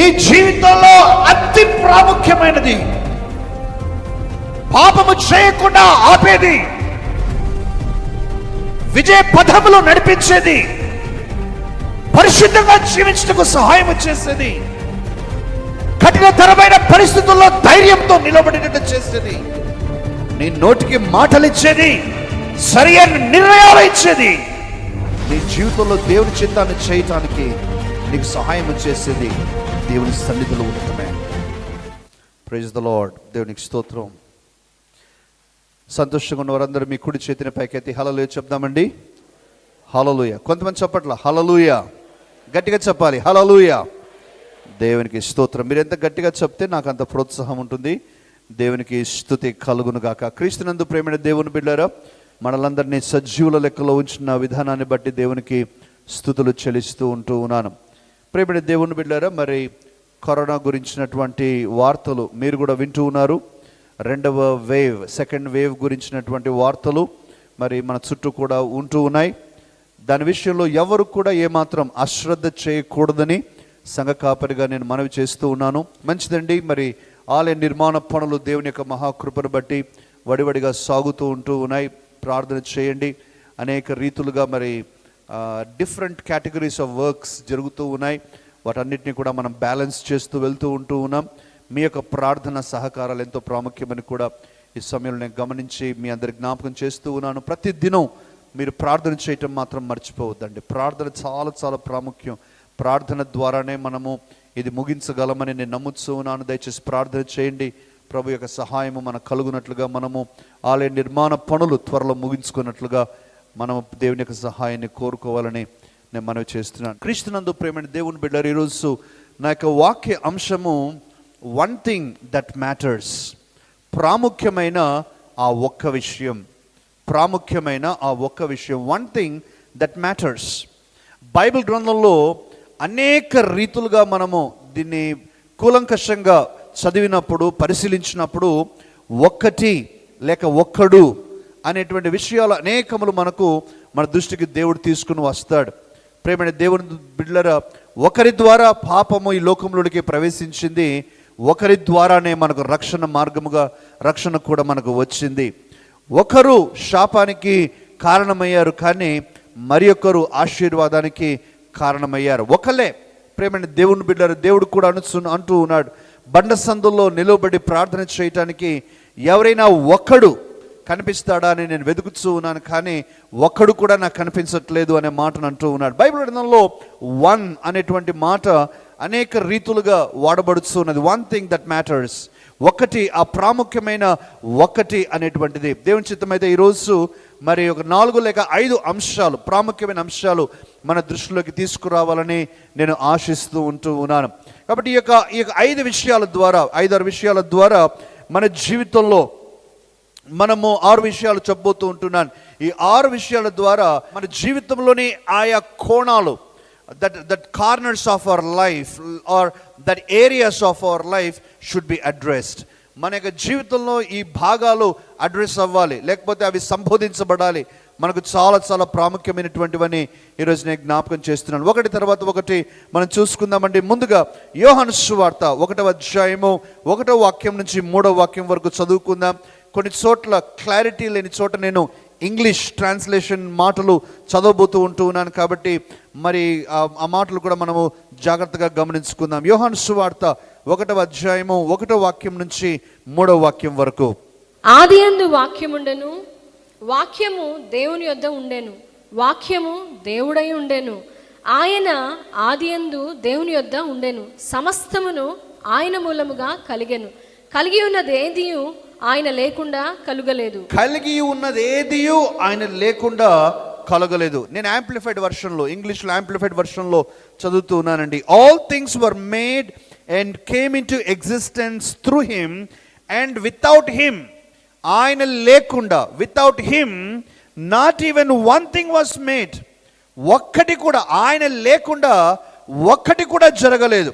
నీ జీవితంలో అతి ప్రాముఖ్యమైనది, పాపము చేయకుండా ఆపేది, విజయ పథములో నడిపించేది, పరిశుద్ధంగా జీవించడానికి సహాయం చేసేది, కఠినతరమైన పరిస్థితుల్లో ధైర్యంతో నిలబడినట్టు చేసేది, నీ నోటికి మాటలు ఇచ్చేది, సరైన నిర్ణయాలు ఇచ్చేది, నీ జీవితంలో దేవుని చిత్తాన్ని చేయటానికి నీకు సహాయం చేసేది దేవుని సన్నిధిలో ఉండటమే. Praise the lord. దేవునికి స్తోత్రం. సంతోషంగా ఉన్న వారందరూ మీ కుడి చేతిని పైకెత్తి హల్లెలూయా చెప్దామండి. హల్లెలూయా. కొంతమంది చెప్పట్లా హల్లెలూయా, గట్టిగా చెప్పాలి హల్లెలూయా. దేవునికి స్తోత్రం. మీరు ఎంత గట్టిగా చెప్తే నాకు అంత ప్రోత్సాహం ఉంటుంది. దేవునికి స్తుతి కలుగును గాక. క్రీస్తునందు ప్రేమైన దేవుని బిడ్డలారా, మనలందరినీ సజీవుల లెక్కలో ఉంచిన విధానాన్ని బట్టి దేవునికి స్తుతులు చెల్లిస్తూ ఉంటూ ఉన్నాను. ప్రేమైన దేవుని బిడ్డలారా, మరి కరోనా గురించినటువంటి వార్తలు మీరు కూడా వింటూ ఉన్నారు. రెండవ వేవ్, సెకండ్ వేవ్ గురించినటువంటి వార్తలు మరి మన చుట్టూ కూడా ఉంటూ ఉన్నాయి. దాని విషయంలో ఎవరు కూడా ఏమాత్రం అశ్రద్ధ చేయకూడదని సంఘ కాపరిగా నేను మనవి చేస్తూ ఉన్నాను. మంచిదండి. మరి ఆలయ నిర్మాణ పనులు దేవుని యొక్క మహాకృపను బట్టి వడివడిగా సాగుతూ ఉంటూ ఉన్నాయి. ప్రార్థన చేయండి. అనేక రీతులుగా మరి డిఫరెంట్ కేటగిరీస్ ఆఫ్ వర్క్స్ జరుగుతూ ఉన్నాయి. వాటన్నిటిని కూడా మనం బ్యాలెన్స్ చేస్తూ వెళ్తూ ఉంటూ ఉన్నాం. మీ యొక్క ప్రార్థన సహకారాలు ఎంతో ప్రాముఖ్యమని కూడా ఈ సమయంలో నేను గమనించి మీ అందరి జ్ఞాపకం చేస్తూ ఉన్నాను. ప్రతిదినం మీరు ప్రార్థన చేయటం మాత్రం మర్చిపోవద్దండి. ప్రార్థన చాలా చాలా ప్రాముఖ్యం. ప్రార్థన ద్వారానే మనము ఇది ముగించగలమని నేను నమ్ముతూ ఉన్నాను. దయచేసి ప్రార్థన చేయండి. ప్రభు యొక్క సహాయము మనకు కలుగునట్లుగా, మనము ఆలయ నిర్మాణ పనులు త్వరలో ముగించుకున్నట్లుగా మనము దేవుని యొక్క సహాయాన్ని కోరుకోవాలని నేను మనవి చేస్తున్నాను. క్రీస్తునందు ప్రేమైన దేవుని బిడ్డలారా, ఈరోజు నా యొక్క వాక్య అంశము వన్ థింగ్ దట్ మ్యాటర్స్. ప్రాముఖ్యమైన ఆ ఒక్క విషయం. ప్రాముఖ్యమైన ఆ ఒక్క విషయం. One thing that matters. Bible గ్రంథంలో అనేక రీతులుగా మనము దీన్ని కూలంకషంగా చదివినప్పుడు, పరిశీలించినప్పుడు ఒక్కటి లేక ఒక్కడు అనేటువంటి విషయాలు అనేకములు మనకు మన దృష్టికి దేవుడు తీసుకుని వస్తాడు. ప్రేమైన దేవుని బిడ్డలారా, ఒకరి ద్వారా పాపము ఈ లోకంలోనికి ప్రవేశించింది, ఒకరి ద్వారానే మనకు రక్షణ మార్గముగా రక్షణ కూడా మనకు వచ్చింది. ఒకరు శాపానికి కారణమయ్యారు, కానీ మరి ఒకరు ఆశీర్వాదానికి కారణమయ్యారు. ఒకలే. ప్రేమైన దేవుని బిడ్డలారా, దేవుడు కూడా అంటూ ఉన్నాడు, బండ సందుల్లో నిలబడి ప్రార్థన చేయటానికి ఎవరైనా ఒక్కడు కనిపిస్తాడా అని నేను వెతుకుతూ ఉన్నాను, కానీ ఒక్కడు కూడా నాకు కనిపించట్లేదు అనే మాటను అంటూ ఉన్నాడు. బైబిల్ గ్రంథంలో వన్ అనేటువంటి మాట అనేక రీతులుగా వాడబడుతున్నది. One thing that matters. ఒకటి, ఆ ప్రాముఖ్యమైన ఒకటి అనేటువంటిది. దేవుని చిత్తమైతే ఈరోజు మరి ఒక 4 లేక 5 అంశాలు, ప్రాముఖ్యమైన అంశాలు మన దృష్టిలోకి తీసుకురావాలని నేను ఆశిస్తూ ఉంటూ ఉన్నాను. కాబట్టి ఈ యొక్క 5 విషయాల ద్వారా, 5-6 విషయాల ద్వారా మన జీవితంలో మనము 6 విషయాలు చెప్పబోతూ ఉంటున్నాను. ఈ 6 విషయాల ద్వారా మన జీవితంలోని ఆయా కోణాలు, that corners of our life or that areas of our life should be addressed. మన యొక్క జీవితంలో ఈ భాగాలు అడ్రస్ అవ్వాలి, లేకపోతే అవి సంబోధించబడాలి. మనకు చాలా చాలా ప్రాముఖ్యమైనటువంటివని ఈరోజు నేను జ్ఞాపకం చేస్తున్నాను. ఒకటి తర్వాత ఒకటి మనం చూసుకుందామండి. ముందుగా యోహాను సువార్త 1వ అధ్యాయము 1వ వాక్యం నుంచి 3వ వాక్యం వరకు చదువుకుందాం. కొన్ని చోట్ల క్లారిటీ లేని చోట నేను ఇంగ్లీష్ ట్రాన్స్లేషన్ మాటలు చదవబోతూ ఉంటూ ఉన్నాను, కాబట్టి మరి ఆ మాటలు కూడా మనము జాగ్రత్తగా గమనించుకుందాం. యోహాను సువార్త 1వ అధ్యాయము 1వ వాక్యం నుంచి 3వ వాక్యం వరకు. ఆదియందు వాక్యముండెను, వాక్యము దేవుని యొద్ద ఉండెను, వాక్యము దేవుడై ఉండెను, ఆయన ఆదియందు దేవుని యొద్ద ఉండెను, సమస్తమును ఆయన మూలముగా కలిగెను, కలిగి ఉన్నదేదియు ఆయన లేకుండా కలుగలేదు. కలిగి ఉన్నది ఏదియు ఆయన లేకుండా కలగలేదు. నేను యాంప్లిఫైడ్ వర్షన్లో, ఇంగ్లీష్లో యాంప్లిఫైడ్ వర్షన్లో చదువుతూ ఉన్నానండి. All things were made and came in to existence through him and without him. ఆయన లేకుండా, without him not even one thing was made. ఒక్కటి కూడా, ఆయన లేకుండా ఒక్కటి కూడా జరగలేదు.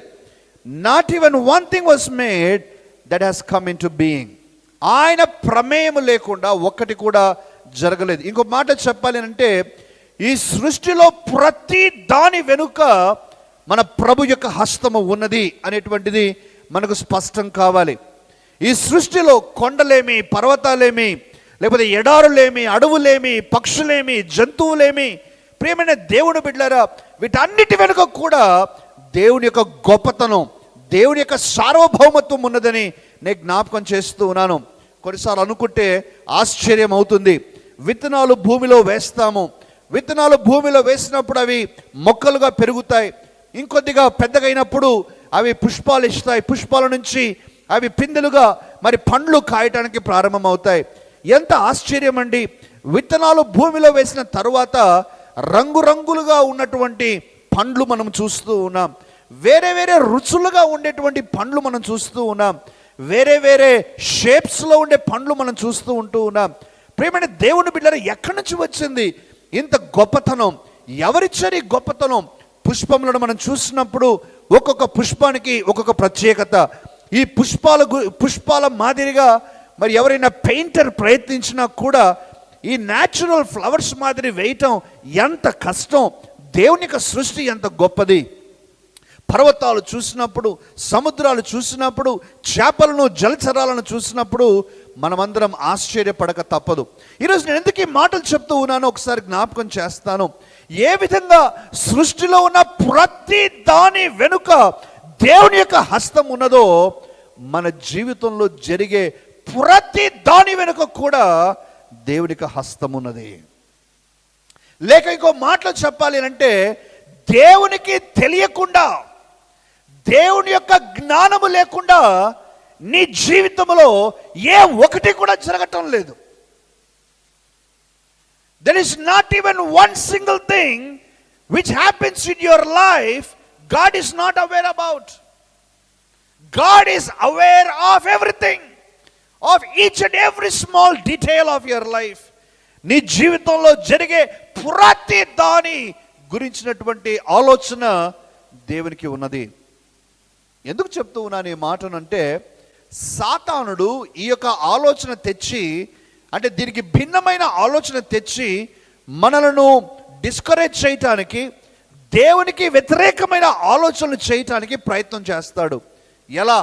Not even one thing was made that has come in to being. ఆయన ప్రమేయం లేకుండా ఒక్కటి కూడా జరగలేదు. ఇంకో మాట చెప్పాలి అంటే, ఈ సృష్టిలో ప్రతి దాని వెనుక మన ప్రభు యొక్క హస్తము ఉన్నది అనేటువంటిది మనకు స్పష్టం కావాలి. ఈ సృష్టిలో కొండలేమి, పర్వతాలేమి, లేకపోతే ఎడారులేమి, అడవులేమి, పక్షులేమి, జంతువులేమి, ప్రియమైన దేవుని బిడ్డలారా, వీటన్నిటి వెనుక కూడా దేవుని యొక్క గొప్పతనం, దేవుని యొక్క సార్వభౌమత్వం ఉన్నదని నేను జ్ఞాపకం చేస్తూ ఉన్నాను. కొన్నిసార్లు అనుకుంటే ఆశ్చర్యం అవుతుంది. విత్తనాలు భూమిలో వేస్తాము, విత్తనాలు భూమిలో వేసినప్పుడు అవి మొక్కలుగా పెరుగుతాయి, ఇంకొద్దిగా పెద్దగైనప్పుడు అవి పుష్పాలు ఇస్తాయి, పుష్పాల నుంచి అవి పిందెలుగా మరి పండ్లు కాయటానికి ప్రారంభమవుతాయి. ఎంత ఆశ్చర్యం అండి! విత్తనాలు భూమిలో వేసిన తరువాత రంగురంగులుగా ఉన్నటువంటి పండ్లు మనం చూస్తూ ఉన్నాం, వేరే వేరే రుచులుగా ఉండేటువంటి పండ్లు మనం చూస్తూ ఉన్నాం, వేరే వేరే షేప్స్లో ఉండే పండ్లు మనం చూస్తూ ఉన్నాం. ప్రియమైన దేవుని బిడ్డలారా, ఎక్కడి నుంచి వచ్చింది ఇంత గొప్పతనం? ఎవరిచ్చారు ఈ గొప్పతనం? పుష్పములను మనం చూసినప్పుడు ఒక్కొక్క పుష్పానికి ఒక్కొక్క ప్రత్యేకత. ఈ పుష్పాల మాదిరిగా మరి ఎవరైనా పెయింటర్ ప్రయత్నించినా కూడా ఈ న్యాచురల్ ఫ్లవర్స్ మాదిరి వేయటం ఎంత కష్టం. దేవుని యొక్క సృష్టి ఎంత గొప్పది. పర్వతాలు చూసినప్పుడు, సముద్రాలు చూసినప్పుడు, చేపలను, జలచరాలను చూసినప్పుడు మనమందరం ఆశ్చర్యపడక తప్పదు. ఈరోజు నేను ఎందుకు ఈ మాటలు చెప్తూ ఉన్నానో ఒకసారి జ్ఞాపకం చేస్తాను. ఏ విధంగా సృష్టిలో ఉన్న ప్రతి దాని వెనుక దేవుని యొక్క హస్తం ఉన్నదో, మన జీవితంలో జరిగే ప్రతి దాని వెనుక కూడా దేవుని యొక్క హస్తం ఉన్నది. లేక ఇంకో మాటలు చెప్పాలి అంటే, దేవునికి తెలియకుండా, దేవుని యొక్క జ్ఞానము లేకుండా నీ జీవితంలో ఏ ఒకటి కూడా జరగటం లేదు. There is not even one single thing which happens in your life God is not aware about. God is aware of everything, of each and every small detail of your life. నీ జీవితంలో జరిగే ప్రతి దాని గురించినటువంటి ఆలోచన దేవునికి ఉన్నది. ఎందుకు చెప్తూ ఉన్నాను ఈ మాటనంటే, సాతానుడు ఈ యొక్క ఆలోచన తెచ్చి, అంటే దీనికి భిన్నమైన ఆలోచన తెచ్చి మనలను డిస్కరేజ్ చేయటానికి, దేవునికి వ్యతిరేకమైన ఆలోచనలు చేయటానికి ప్రయత్నం చేస్తాడు. ఎలా?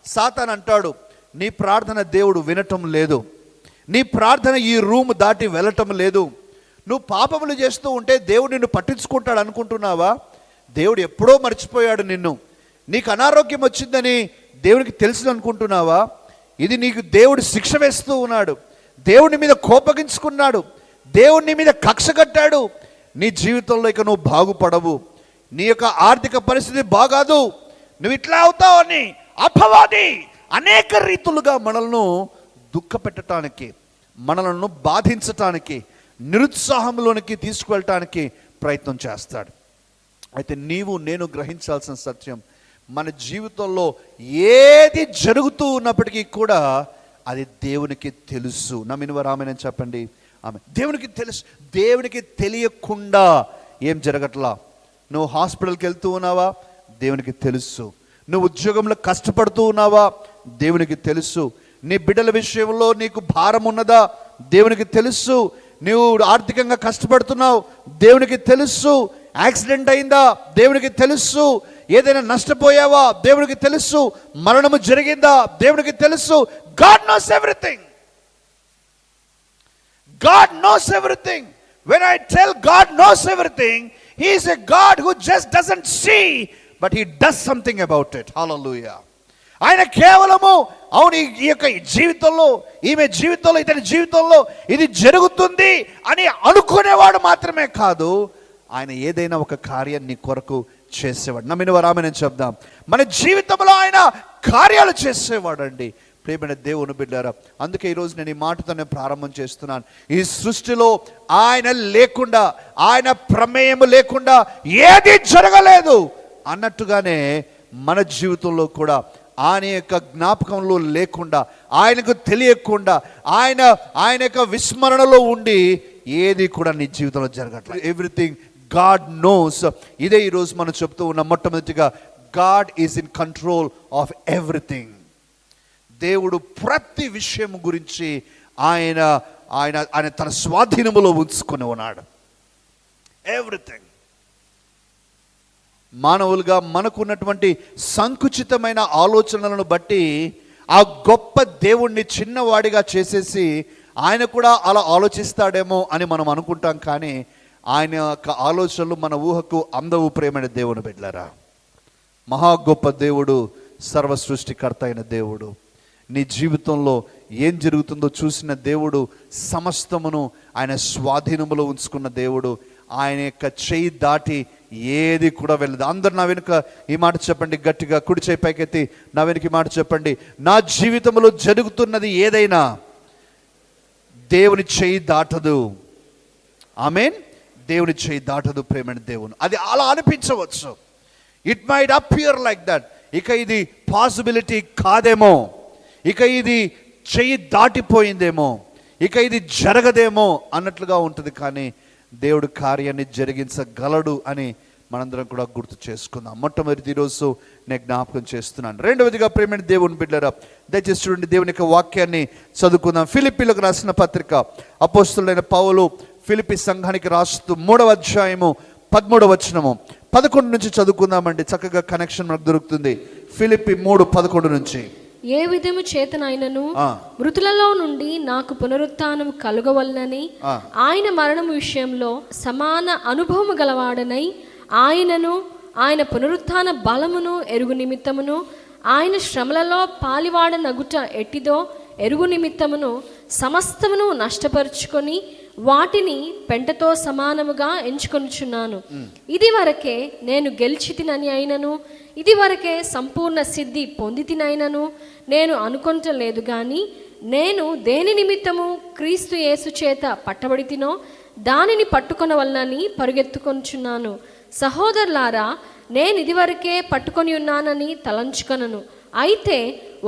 సాతాను అంటాడు, నీ ప్రార్థన దేవుడు వినటం లేదు, నీ ప్రార్థన ఈ రూమ్ దాటి వెళ్ళటం లేదు, నువ్వు పాపములు చేస్తూ ఉంటే దేవుడు నిన్ను పట్టించుకుంటాడు అనుకుంటున్నావా? దేవుడు ఎప్పుడో మర్చిపోయాడు నిన్ను. నీకు అనారోగ్యం వచ్చిందని దేవునికి తెలుసు అనుకుంటున్నావా? ఇది నీకు దేవుడు శిక్ష వేస్తూ ఉన్నాడు, దేవుని మీద కోపగించుకున్నాడు, దేవుని మీద కక్ష కట్టాడు. నీ జీవితంలో ఇక నువ్వు బాగుపడవు, నీ యొక్క ఆర్థిక పరిస్థితి బాగాదు, నువ్వు ఇట్లా అవుతావు అని అపవాది అనేక రీతులుగా మనల్ని దుఃఖపెట్టడానికి, మనలను బాధించటానికి, నిరుత్సాహంలోనికి తీసుకువెళ్ళటానికి ప్రయత్నం చేస్తాడు. అయితే నీవు నేను గ్రహించాల్సిన సత్యం, మన జీవితంలో ఏది జరుగుతూ ఉన్నప్పటికీ కూడా అది దేవునికి తెలుసు. నమ్మినవారు ఆమేన్ చెప్పండి. ఆమె దేవునికి తెలుసు. దేవునికి తెలియకుండా ఏం జరగట్లా. నువ్వు హాస్పిటల్కి వెళ్తూ ఉన్నావా? దేవునికి తెలుసు. నువ్వు ఉద్యోగంలో కష్టపడుతూ ఉన్నావా? దేవునికి తెలుసు. నీ బిడ్డల విషయంలో నీకు భారం ఉన్నదా? దేవునికి తెలుసు. నువ్వు ఆర్థికంగా కష్టపడుతున్నావు, దేవునికి తెలుసు. యాక్సిడెంట్ అయిందా? దేవునికి తెలుసు. ఏదైనా నష్టపోయావా? దేవునికి తెలుసు. మరణము జరిగిందా? దేవునికి తెలుసు. God knows everything. God knows everything. When I tell God knows everything, He is a God who just doesn't see, but He does something about it. Hallelujah. ఆయన కేవలము అవును ఈ యొక్క జీవితంలో, ఈమె జీవితంలో, ఇతని జీవితంలో ఇది జరుగుతుంది అని అనుకునేవాడు మాత్రమే కాదు, ఆయన ఏదైనా ఒక కార్యాన్ని నీ కొరకు చేసేవాడు. నమ్మిన వారు ఆమేన్ చెప్దాం. మన జీవితంలో ఆయన కార్యాలు చేసేవాడు అండి. ప్రియమైన దేవుని బిడ్డారా, అందుకే ఈరోజు నేను ఈ మాటతోనే ప్రారంభం చేస్తున్నాను. ఈ సృష్టిలో ఆయన లేకుండా, ఆయన ప్రమేయం లేకుండా ఏది జరగలేదు అన్నట్టుగానే మన జీవితంలో కూడా ఆయన యొక్క జ్ఞాపకంలో లేకుండా, ఆయనకు తెలియకుండా, ఆయన యొక్క విస్మరణలో ఉండి ఏది కూడా నీ జీవితంలో జరగట్లేదు. Everything God knows. ఇదే ఈరోజు మనం చెప్తూ ఉన్న మొట్టమొదటిగా, God is in control of everything. దేవుడు ప్రతి విషయం గురించి ఆయన ఆయన ఆయన తన స్వాధీనములో ఉంచుకొని ఉన్నాడు. ఎవ్రీథింగ్. మానవులుగా మనకున్నటువంటి సంకుచితమైన ఆలోచనలను బట్టి ఆ గొప్ప దేవుణ్ణి చిన్నవాడిగా చేసేసి ఆయన కూడా అలా ఆలోచిస్తాడేమో అని మనం అనుకుంటాం. కానీ ఆయన యొక్క ఆలోచనలు మన ఊహకు అందవు. ప్రేమైన దేవుని బిడ్డలారా, మహా గొప్ప దేవుడు, సర్వ సృష్టికర్త అయిన దేవుడు, నీ జీవితంలో ఏం జరుగుతుందో చూసిన దేవుడు, సమస్తమును ఆయన స్వాధీనములో ఉంచుకున్న దేవుడు, ఆయన యొక్క చేయి దాటి ఏది కూడా వెళ్ళదు. అందరు నా వెనుక ఈ మాట చెప్పండి గట్టిగా, కుడి చేయి పైకెత్తి నా వెనుక ఈ మాట చెప్పండి. నా జీవితంలో జరుగుతున్నది ఏదైనా దేవుని చేయి దాటదు. ఆమేన్. దేవుని చేయి దాటదు ప్రేమైన దేవుని. అది అలా అనిపించవచ్చు. It might appear like that. ఇక ఇది పాసిబిలిటీ కాదేమో, ఇక ఇది చెయ్యి దాటిపోయిందేమో, ఇక ఇది జరగదేమో అన్నట్లుగా ఉంటుంది. కానీ దేవుడు కార్యాన్ని జరిగించగలడు అని మనందరం కూడా గుర్తు చేసుకుందాం. మొట్టమొదటి ఈరోజు నేను జ్ఞాపకం చేస్తున్నాను. రెండవదిగా ప్రేమైన దేవుని బిడ్డలారా, దయచేసి చూడండి, దేవుని యొక్క వాక్యాన్ని చదువుకుందాం. ఫిలిప్పీలకు రాసిన పత్రిక అపోస్తలుడైన పౌలు ఫిలిప్పీ సంఘానికి రాస్తూ 3వ అధ్యాయము 13వ వచనము 11 నుంచి చదువుకుందామండి. చక్కగా కనెక్షన్ మనకు దొరుకుతుంది. ఫిలిప్పీ 3:11 నుంచి. ఏ విధము చేతనైనను మృతులలో నుండి నాకు పునరుత్థానం కలుగవలనని ఆయన మరణం విషయంలో సమాన అనుభవము గలవాడనై ఆయనను ఆయన పునరుత్థాన బలమును ఎరుగు నిమిత్తమును ఆయన శ్రమలలో పాలివాడనగుట ఎట్టిదో ఎరుగు నిమిత్తమును సమస్తమును నష్టపరుచుకొని వాటిని పెంటతో సమానముగా ఎంచుకొనుచున్నాను. ఇది వరకే నేను గెలిచితినని అయినను, ఇది వరకే సంపూర్ణ సిద్ధి పొందితినైనను నేను అనుకొనలేదు. కానీ నేను దేని నిమిత్తము క్రీస్తు యేసు చేత పట్టబడితినో దానిని పట్టుకొనవలనని పరుగెత్తుకొనుచున్నాను. సహోదరులారా, నేను ఇదివరకే పట్టుకొని ఉన్నానని తలంచుకొనను. అయితే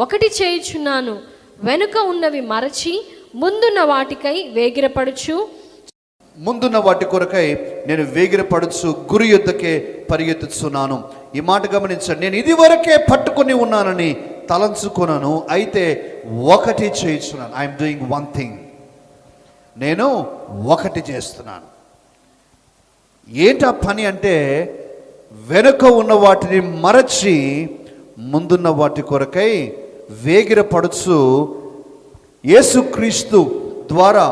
ఒకటి చేయుచున్నాను, వెనుక ఉన్నవి మరచి ముందున్న వాటికై వేగిరపడుచు. ముందున్న వాటి కొరకై నేను వేగిరపడుచు గురి యొద్దకే పరిగెత్తుచున్నాను. ఈ మాట గమనించండి. నేను ఇదివరకే పట్టుకొని ఉన్నానని తలంచుకొనను, అయితే ఒకటి చేయుచున్నాను. I'm doing one thing. నేను ఒకటి చేస్తున్నాను. ఏంటా పని అంటే, వెనుక ఉన్న వాటిని మరచి ముందున్న వాటి కొరకై వేగిరపడుచు యేసుక్రీస్తు ద్వారా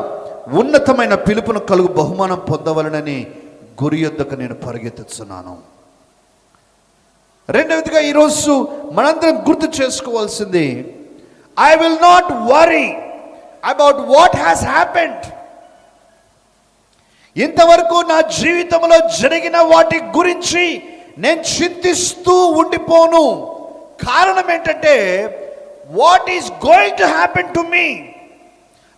ఉన్నతమైన పిలుపును కలుగు బహుమానం పొందవలనని గురి యొద్దకు నేను పరిగెత్తుచున్నాను. రెండవదిగా ఈరోజు మనందరం గుర్తు చేసుకోవాల్సింది, I will not worry about what has happened. ఇంతవరకు నా జీవితంలో జరిగిన వాటి గురించి నేను చింతిస్తూ ఉండిపోను. కారణం ఏంటంటే, what is going to happen to me,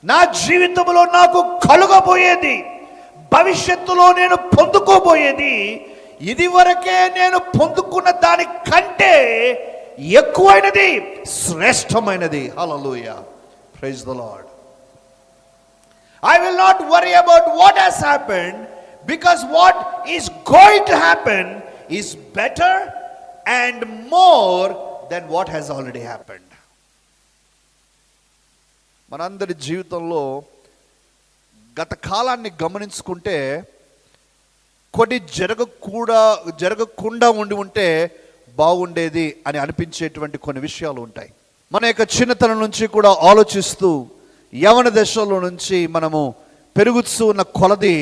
నా జీవితంలో నాకు కలుగబోయేది, భవిష్యత్తులో నేను పొందుకోబోయేది, ఇదివరకే నేను పొందుకున్న దాని కంటే ఎక్కువైనది, శ్రేష్టమైనది. Hallelujah, praise the Lord. I will not worry about what has happened, because what is going to happen is better and more than what has already happened. మనందరి జీవితంలో గత కాలాన్ని గమనించుకుంటే కొన్ని జరగకుండా ఉంటే బాగుండేది అని అనిపించేటువంటి కొన్ని విషయాలు ఉంటాయి. మన యొక్క చిన్నతనం నుంచి కూడా ఆలోచిస్తూ యవన దశలో నుంచి మనము పెరుగుతూ ఉన్న కొలది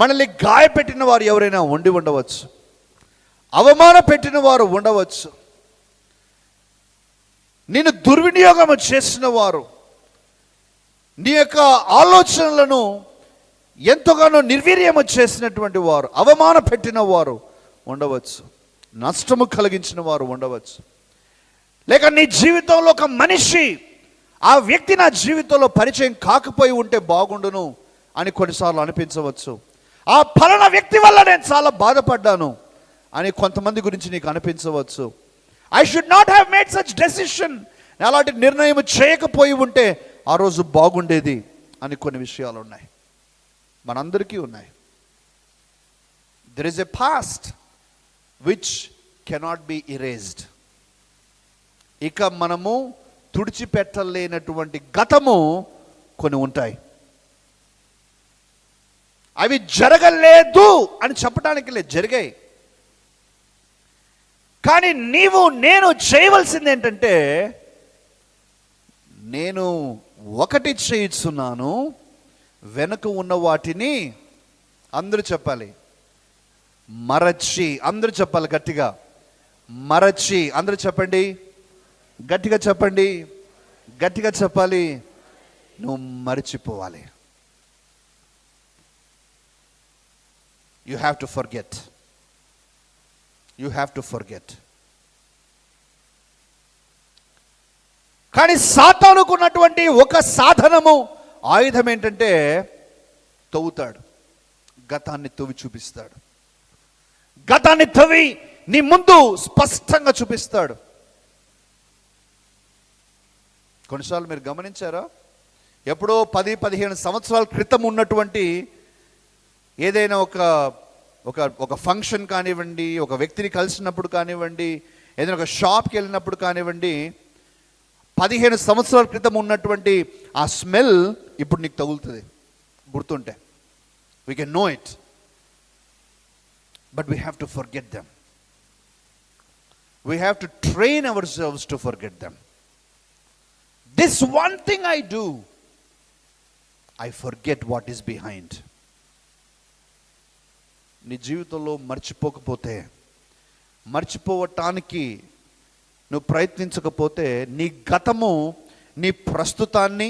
మనల్ని గాయపెట్టిన వారు ఎవరైనా ఉండవచ్చు, అవమాన పెట్టిన వారు ఉండవచ్చు, నిన్ను దుర్వినియోగం చేసిన వారు, నీ యొక్క ఆలోచనలను ఎంతగానో నిర్వీర్యము చేసినటువంటి వారు, అవమాన పెట్టిన వారు ఉండవచ్చు, నష్టము కలిగించిన వారు ఉండవచ్చు. లేక నీ జీవితంలో ఒక మనిషి, ఆ వ్యక్తి నా జీవితంలో పరిచయం కాకపోయి ఉంటే బాగుండును అని కొన్నిసార్లు అనిపించవచ్చు. ఆ ఫలానా వ్యక్తి వల్ల నేను చాలా బాధపడ్డాను అని కొంతమంది గురించి నీకు అనిపించవచ్చు. I should not have made such decision, అలాంటి నిర్ణయం చేయకపోయి ఉంటే ఆ రోజు బాగుండేది అని కొన్ని విషయాలు ఉన్నాయి, మనందరికీ ఉన్నాయి. There is a past which cannot be erased. ఇక మనము తుడిచిపెట్టలేనటువంటి గతము కొన్ని ఉంటాయి. అవి జరగలేదు అని చెప్పడానికి లేదు, జరిగాయి. కానీ నీవు నేను చేయవలసింది ఏంటంటే, నేను ఒకటి చేయుచున్నాను, వెనుక ఉన్న వాటిని అందరూ చెప్పాలి మరచి. అందరూ చెప్పాలి గట్టిగా, మరచి. అందరూ చెప్పండి, గట్టిగా చెప్పండి, గట్టిగా చెప్పాలి. నువ్వు మరచిపోవాలి. You have to forget. You have to forget. కానీ సాతానుకున్నటువంటి ఒక సాధనము, ఆయుధం ఏంటంటే తవ్వుతాడు. గతాన్ని తవ్వి చూపిస్తాడు. గతాన్ని తవ్వి నీ ముందు స్పష్టంగా చూపిస్తాడు. కొన్నిసార్లు మీరు గమనించారా, ఎప్పుడో 10-15 సంవత్సరాల క్రితం ఉన్నటువంటి ఏదైనా ఒక ఫంక్షన్ కానివ్వండి, ఒక వ్యక్తిని కలిసినప్పుడు కానివ్వండి, ఏదైనా ఒక షాప్కి వెళ్ళినప్పుడు కానివ్వండి, 15 సంవత్సరాల క్రితం ఉన్నటువంటి ఆ స్మెల్ ఇప్పుడు నీకు తగులుతుంది గుర్తుంటే. We can know it, but we have to forget them. We have to train ourselves to forget them. This one thing I do, I forget what is behind. నీ జీవితంలో మర్చిపోకపోతే, మర్చిపోవటానికి నువ్వు ప్రయత్నించకపోతే, నీ గతము నీ ప్రస్తుతాన్ని,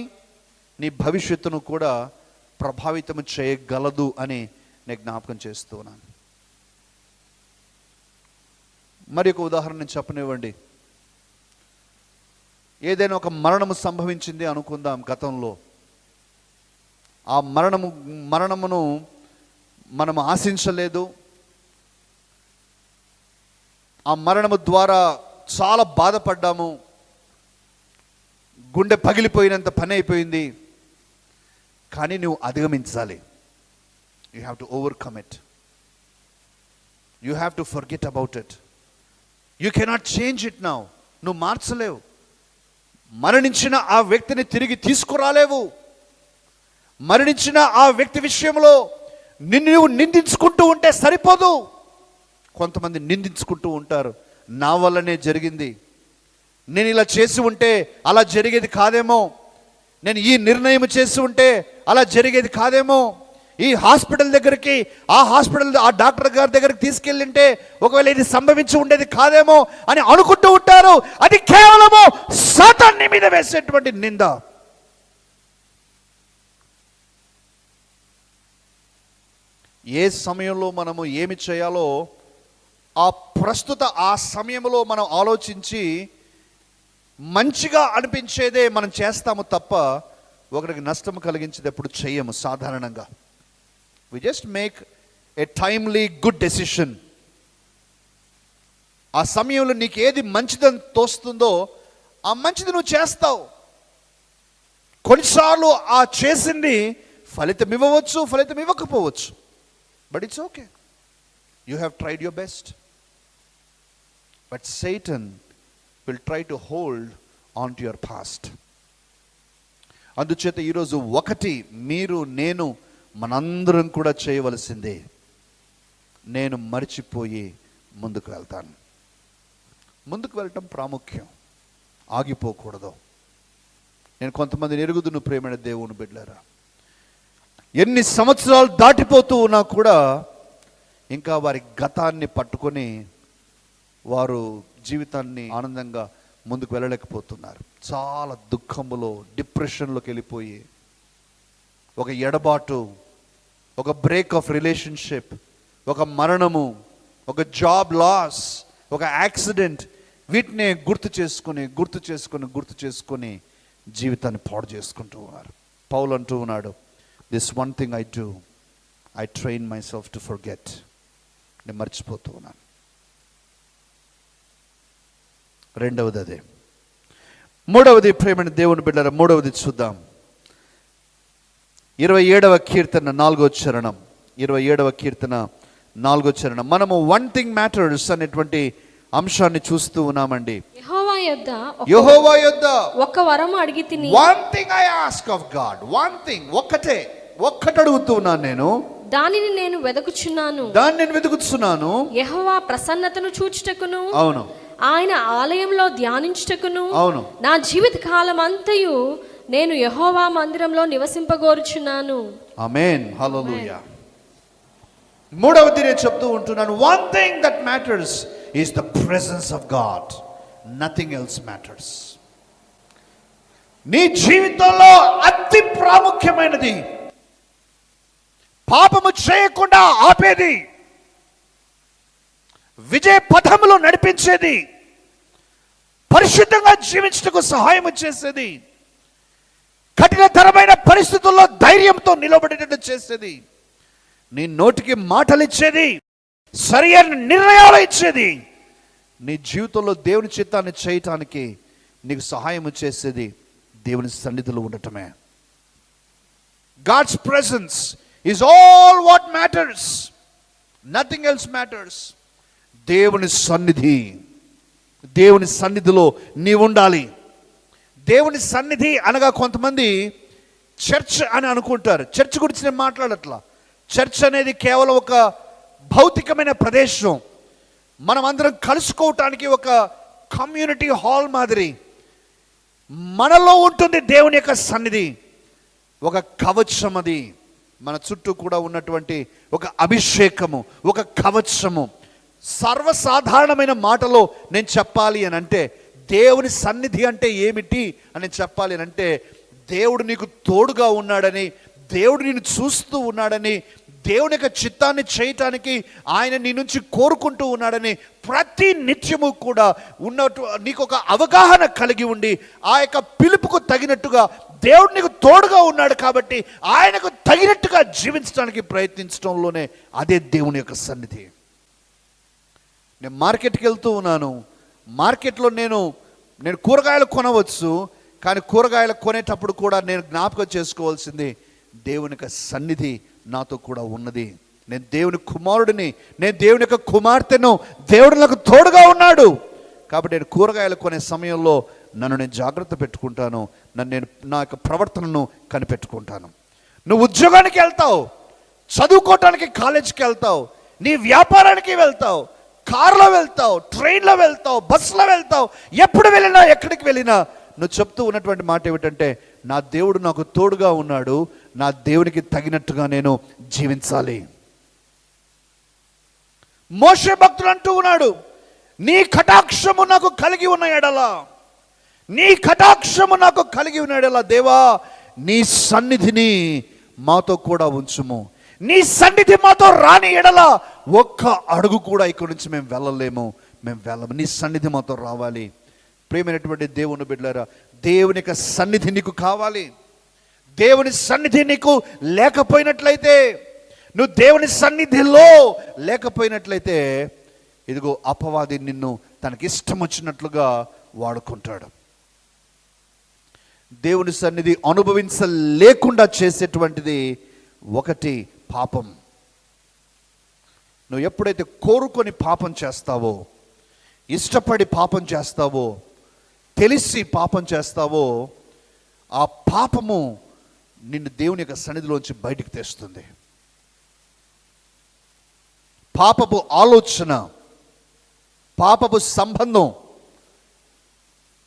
నీ భవిష్యత్తును కూడా ప్రభావితం చేయగలదు అని నేను జ్ఞాపకం చేస్తున్నాను. మరి ఒక ఉదాహరణ నేను చెప్పనివ్వండి. ఏదైనా ఒక మరణము సంభవించింది అనుకుందాం గతంలో. ఆ మరణమును మనం ఆశించలేదు. ఆ మరణము ద్వారా చాలా బాధపడ్డాము. గుండె పగిలిపోయినంత పని అయిపోయింది. కానీ నువ్వు అధిగమించాలి. You have to overcome it. You have to forget about it. You cannot change it now. నువ్వు మార్చలేవు. మరణించిన ఆ వ్యక్తిని తిరిగి తీసుకురాలేవు. మరణించిన ఆ వ్యక్తి విషయంలో నువ్వు నిందించుకుంటూ ఉంటే సరిపోదు. కొంతమంది నిందించుకుంటూ ఉంటారు, నా వల్లనే జరిగింది, నేను ఇలా చేసి ఉంటే అలా జరిగేది కాదేమో, నేను ఈ నిర్ణయం చేసి ఉంటే అలా జరిగేది కాదేమో, ఈ హాస్పిటల్ దగ్గరికి ఆ డాక్టర్ గారి దగ్గరికి తీసుకెళ్ళింటే ఒకవేళ ఇది సంభవించి ఉండేది కాదేమో అని అనుకుంటూ ఉంటారు. అది కేవలము సాతాను మీద వేసేటువంటి నింద. ఏ సమయంలో మనము ఏమి చేయాలో ఆ సమయంలో మనం ఆలోచించి మంచిగా అనిపించేదే మనం చేస్తాము తప్ప ఒకరికి నష్టం కలిగించేది ఎప్పుడు చేయము సాధారణంగా. We just make a timely good decision. ఆ సమయంలో నీకు ఏది మంచిదని తోస్తుందో ఆ మంచిది నువ్వు చేస్తావు. కొన్నిసార్లు ఆ చేసింది ఫలితం ఇవ్వవచ్చు, ఫలితం ఇవ్వకపోవచ్చు. But it's okay. You have tried your best. But Satan will try to hold on to your past. అందుచేత ఈరోజు మీరు నేను మనందరం కూడా చేయవలసిందే, నేను మర్చిపోయి ముందుకు వెళ్తాను. ముందుకు వెళ్ళటం ప్రాముఖ్యం, ఆగిపోకూడదు. నేను కొంతమందిని ఎరుగుదును ప్రేమైన దేవుని బిడ్డలారా. ఎన్ని సంవత్సరాలు దాటిపోతూ ఉన్నా కూడా ఇంకా వారి గతాన్ని పట్టుకొని వారు జీవితాన్ని ఆనందంగా ముందుకు వెళ్ళలేకపోతున్నారు. చాలా దుఃఖములో, డిప్రెషన్లోకి వెళ్ళిపోయి, ఒక ఎడబాటు, ఒక బ్రేక్ ఆఫ్ రిలేషన్షిప్, ఒక మరణము, ఒక జాబ్ లాస్, ఒక యాక్సిడెంట్, వీటిని గుర్తు చేసుకొని జీవితాన్ని పాడు చేసుకుంటూ ఉన్నారు. పౌలు అంటూ ఉన్నాడు, this one thing I do, I train my self to forget. నేను మర్చిపోతూ ఉన్నాను. రెండవది అదే. మూడవది ప్రేమైన దేవుని బిడ్డలారా, మూడవది చూద్దాం. 27వ కీర్తన 4వ చరణం. 27వ కీర్తన 4వ చరణం. మనము వన్ థింగ్ మ్యాటర్స్ అనేటువంటి అంశాన్ని చూస్తూ ఉన్నామండి. యెహోవా యొద్ద ఒక వరము అడిగితిని. One thing I ask of God. One thing, ఒక్కటి అడుగుతూ ఉన్నాను నేను. దానిని నేను వెదకుచున్నాను. దాన్ని నేను వెతుకుతున్నాను. యెహోవా ప్రసన్నతను చూచుటకును, అవును, ఆయన ఆలయంలో ధ్యానించుటకును, అవును, నా జీవిత కాలం అంతయు నేను యెహోవా మందిరంలో నివసింపగోరుచున్నాను. ఆమేన్, హల్లెలూయా. మూడవది నేను చెప్తూ ఉంటున్నాను, one thing that matters is the presence of God, nothing else matters. నీ జీవితంలో అతి ప్రాముఖ్యమైనది, పాపము చేయకుండా ఆపేది, విజయ పథములో నడిపించేది, పరిశుద్ధంగా జీవించటకు సహాయం చేసేది, కఠినతరమైన పరిస్థితుల్లో ధైర్యంతో నిలబడేటట్టు చేసేది, నీ నోటికి మాటలు ఇచ్చేది, సరైన నిర్ణయాలు ఇచ్చేది, నీ జీవితంలో దేవుని చిత్తాన్ని చేయటానికి నీకు సహాయం చేసేది దేవుని సన్నిధిలో ఉండటమే. God's presence is all what matters, nothing else matters. దేవుని సన్నిధి, దేవుని సన్నిధిలో నీవు ఉండాలి. దేవుని సన్నిధి అనగా కొంతమంది చర్చ్ అని అనుకుంటారు. చర్చ్ గురించి నేను మాట్లాడట్లా. చర్చ్ అనేది కేవలం ఒక భౌతికమైన ప్రదేశం, మనం అందరం కలుసుకోవటానికి ఒక కమ్యూనిటీ హాల్ మాదిరి. మనలో ఉంటుంది దేవుని యొక్క సన్నిధి, ఒక కవచం. అది మన చుట్టూ కూడా ఉన్నటువంటి ఒక అభిషేకము, ఒక కవచము. సర్వసాధారణమైన మాటలో నేను చెప్పాలి అని అంటే, దేవుని సన్నిధి అంటే ఏమిటి అని చెప్పాలి అని అంటే, దేవుడు నీకు తోడుగా ఉన్నాడని, దేవుడు నిన్ను చూస్తూ ఉన్నాడని, దేవుని యొక్క చిత్తాన్ని చేయటానికి ఆయన నీ నుంచి కోరుకుంటూ ఉన్నాడని, ప్రతి నిత్యము కూడా ఉన్నట్టు నీకు ఒక అవగాహన కలిగి ఉండి, ఆ యొక్క పిలుపుకు తగినట్టుగా దేవుడు నీకు తోడుగా ఉన్నాడు కాబట్టి ఆయనకు తగినట్టుగా జీవించడానికి ప్రయత్నించడంలోనే అదే దేవుని యొక్క సన్నిధి. నేను మార్కెట్కి వెళ్తూ ఉన్నాను. మార్కెట్లో నేను కూరగాయలు కొనవచ్చు, కానీ కూరగాయలు కొనేటప్పుడు కూడా నేను జ్ఞాపకం చేసుకోవాల్సింది, దేవుని యొక్క సన్నిధి నాతో కూడా ఉన్నది. నేను దేవుని కుమారుడిని, నేను దేవుని యొక్క కుమార్తెను, దేవుడు నాకు తోడుగా ఉన్నాడు. కాబట్టి నేను కూరగాయలు కొనే సమయంలో నన్ను నేను జాగ్రత్త పెట్టుకుంటాను, నేను నా యొక్క ప్రవర్తనను కనిపెట్టుకుంటాను. నువ్వు ఉద్యోగానికి వెళ్తావు, చదువుకోవటానికి కాలేజీకి వెళ్తావు, నీ వ్యాపారానికి వెళ్తావు, కారులో వెళ్తావు, ట్రైన్లో వెళ్తావు, బస్సులో వెళ్తావు, ఎప్పుడు వెళ్ళినా ఎక్కడికి వెళ్ళినా నువ్వు చెప్తూ ఉన్నటువంటి మాట ఏమిటంటే, నా దేవుడు నాకు తోడుగా ఉన్నాడు, నా దేవునికి తగినట్టుగా నేను జీవించాలి. మోషే భక్తుడు అంటూ ఉన్నాడు, నీ కటాక్షము నాకు కలిగి ఉన్న ఎడల, నీ కటాక్షము నాకు కలిగి ఉన్న ఎడల దేవా నీ సన్నిధిని మాతో కూడా ఉంచుము, నీ సన్నిధి మాతో రాని ఎడల ఒక్క అడుగు కూడా ఇక్కడి నుంచి మేము వెళ్ళలేము, మేము వెళ్ళము. నీ సన్నిధి మాతో రావాలి. ప్రియమైనటువంటి దేవుని బిడ్డలారా, దేవుని యొక్క సన్నిధి నీకు కావాలి. దేవుని సన్నిధి నీకు లేకపోయినట్లయితే, నువ్వు దేవుని సన్నిధిలో లేకపోయినట్లయితే, ఇదిగో అపవాది నిన్ను తనకి ఇష్టం వచ్చినట్లుగా వాడుకుంటాడు. దేవుని సన్నిధి అనుభవించలేకుండా చేసేటువంటిది ఒకటి పాపం. నువ్వు ఎప్పుడైతే కోరుకొని పాపం చేస్తావో, ఇష్టపడి పాపం చేస్తావో, తెలిసి పాపం చేస్తావో, ఆ పాపము నిన్ను దేవుని యొక్క సన్నిధిలోంచి బయటికి తెస్తుంది. పాపపు ఆలోచన, పాపపు సంబంధం,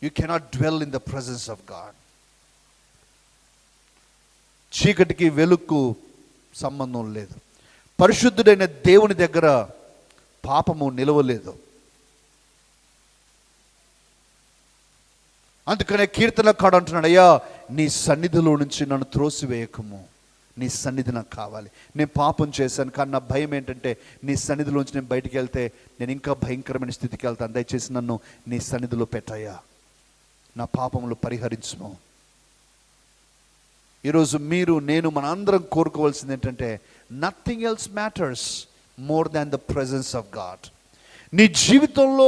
you cannot dwell in the presence of God. చీకటికి వెలుగుకు సంబంధం లేదు. పరిశుద్ధుడైన దేవుని దగ్గర పాపము నిలవలేదు. అందుకనే కీర్తనకాడు అంటున్నాడు, అయ్యా నీ సన్నిధిలో నుంచి నన్ను త్రోసివేయకము, నీ సన్నిధి నాకు కావాలి. నేను పాపం చేశాను, కానీ నా భయం ఏంటంటే నీ సన్నిధిలోంచి నేను బయటికి వెళ్తే నేను ఇంకా భయంకరమైన స్థితికి వెళ్తాను. దయచేసి నన్ను నీ సన్నిధిలో పెట్టయ్యా, నా పాపములు పరిహరించుము. ఈరోజు మీరు, నేను, మన అందరం కోరుకోవాల్సింది ఏంటంటే, nothing else matters more than the presence of God. నీ జీవితంలో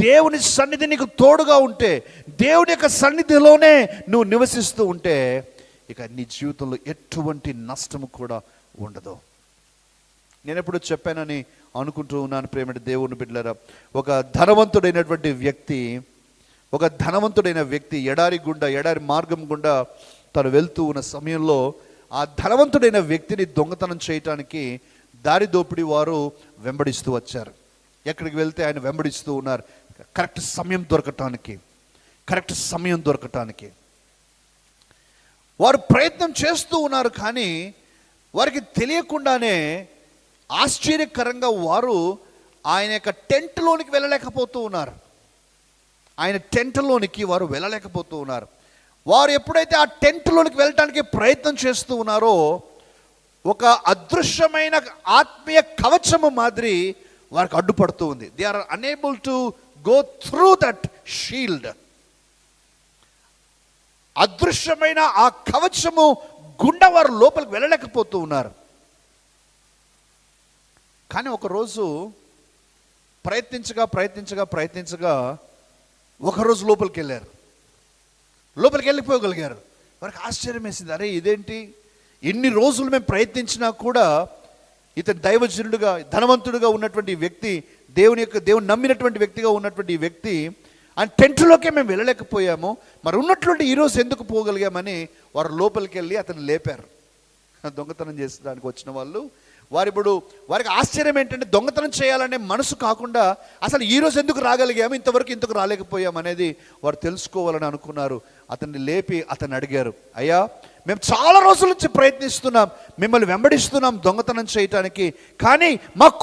దేవుని సన్నిధి నీకు తోడుగా ఉంటే, దేవుని యొక్క సన్నిధిలోనే నువ్వు నివసిస్తూ ఉంటే, ఇక నీ జీవితంలో ఎటువంటి నష్టము కూడా ఉండదు. నేను ఎప్పుడు చెప్పానని అనుకుంటూ ఉన్నాను ప్రేమ దేవుని బిడ్డలారా. ఒక ధనవంతుడైన వ్యక్తి ఎడారి మార్గం గుండా తను వెళ్తూ ఉన్న సమయంలో ఆ ధనవంతుడైన వ్యక్తిని దొంగతనం చేయటానికి దారి దోపిడీ వారు వెంబడిస్తూ వచ్చారు. ఎక్కడికి వెళ్తే ఆయన వెంబడిస్తూ ఉన్నారు, కరెక్ట్ సమయం దొరకటానికి వారు ప్రయత్నం చేస్తూ ఉన్నారు. కానీ వారికి తెలియకుండానే ఆశ్చర్యకరంగా వారు ఆయన యొక్క టెంట్లోనికి వెళ్ళలేకపోతూ ఉన్నారు. వారు ఎప్పుడైతే ఆ టెంట్లోనికి వెళ్ళటానికి ప్రయత్నం చేస్తూ ఉన్నారో ఒక అదృశ్యమైన ఆత్మీయ కవచము మాదిరి వారికి అడ్డుపడుతూ ఉంది. They are unable to go through that shield. అదృశ్యమైన ఆ కవచము గుండా వారు లోపలికి వెళ్ళలేకపోతూ ఉన్నారు. కానీ ఒకరోజు ప్రయత్నించగా ఒకరోజు లోపలికి వెళ్ళిపోగలిగారు. వారికి ఆశ్చర్యం వేసింది, అరే ఇదేంటి, ఎన్ని రోజులు మేము ప్రయత్నించినా కూడా ఇతను దైవజనుడుగా ధనవంతుడుగా ఉన్నటువంటి వ్యక్తి, దేవుని నమ్మినటువంటి వ్యక్తిగా ఉన్నటువంటి ఈ వ్యక్తి ఆ టెంట్లోకే మేము వెళ్ళలేకపోయాము, మరి ఉన్నటువంటి ఈరోజు ఎందుకు పోగలిగామని వారు లోపలికి వెళ్ళి అతను లేపారు. దొంగతనం చేసడానికి వచ్చిన వాళ్ళు వారికి ఆశ్చర్యం ఏంటంటే దొంగతనం చేయాలనే మనసు కాకుండా అసలు ఈరోజు ఎందుకు రాగలిగాము, ఇంతవరకు ఎందుకు రాలేకపోయాం అనేది వారు తెలుసుకోవాలని అనుకున్నారు. అతన్ని లేపి అతన్ని అడిగారు, అయ్యా మేము చాలా రోజుల నుంచి ప్రయత్నిస్తున్నాం, మిమ్మల్ని వెంబడిస్తున్నాం దొంగతనం చేయటానికి, కానీ మాకు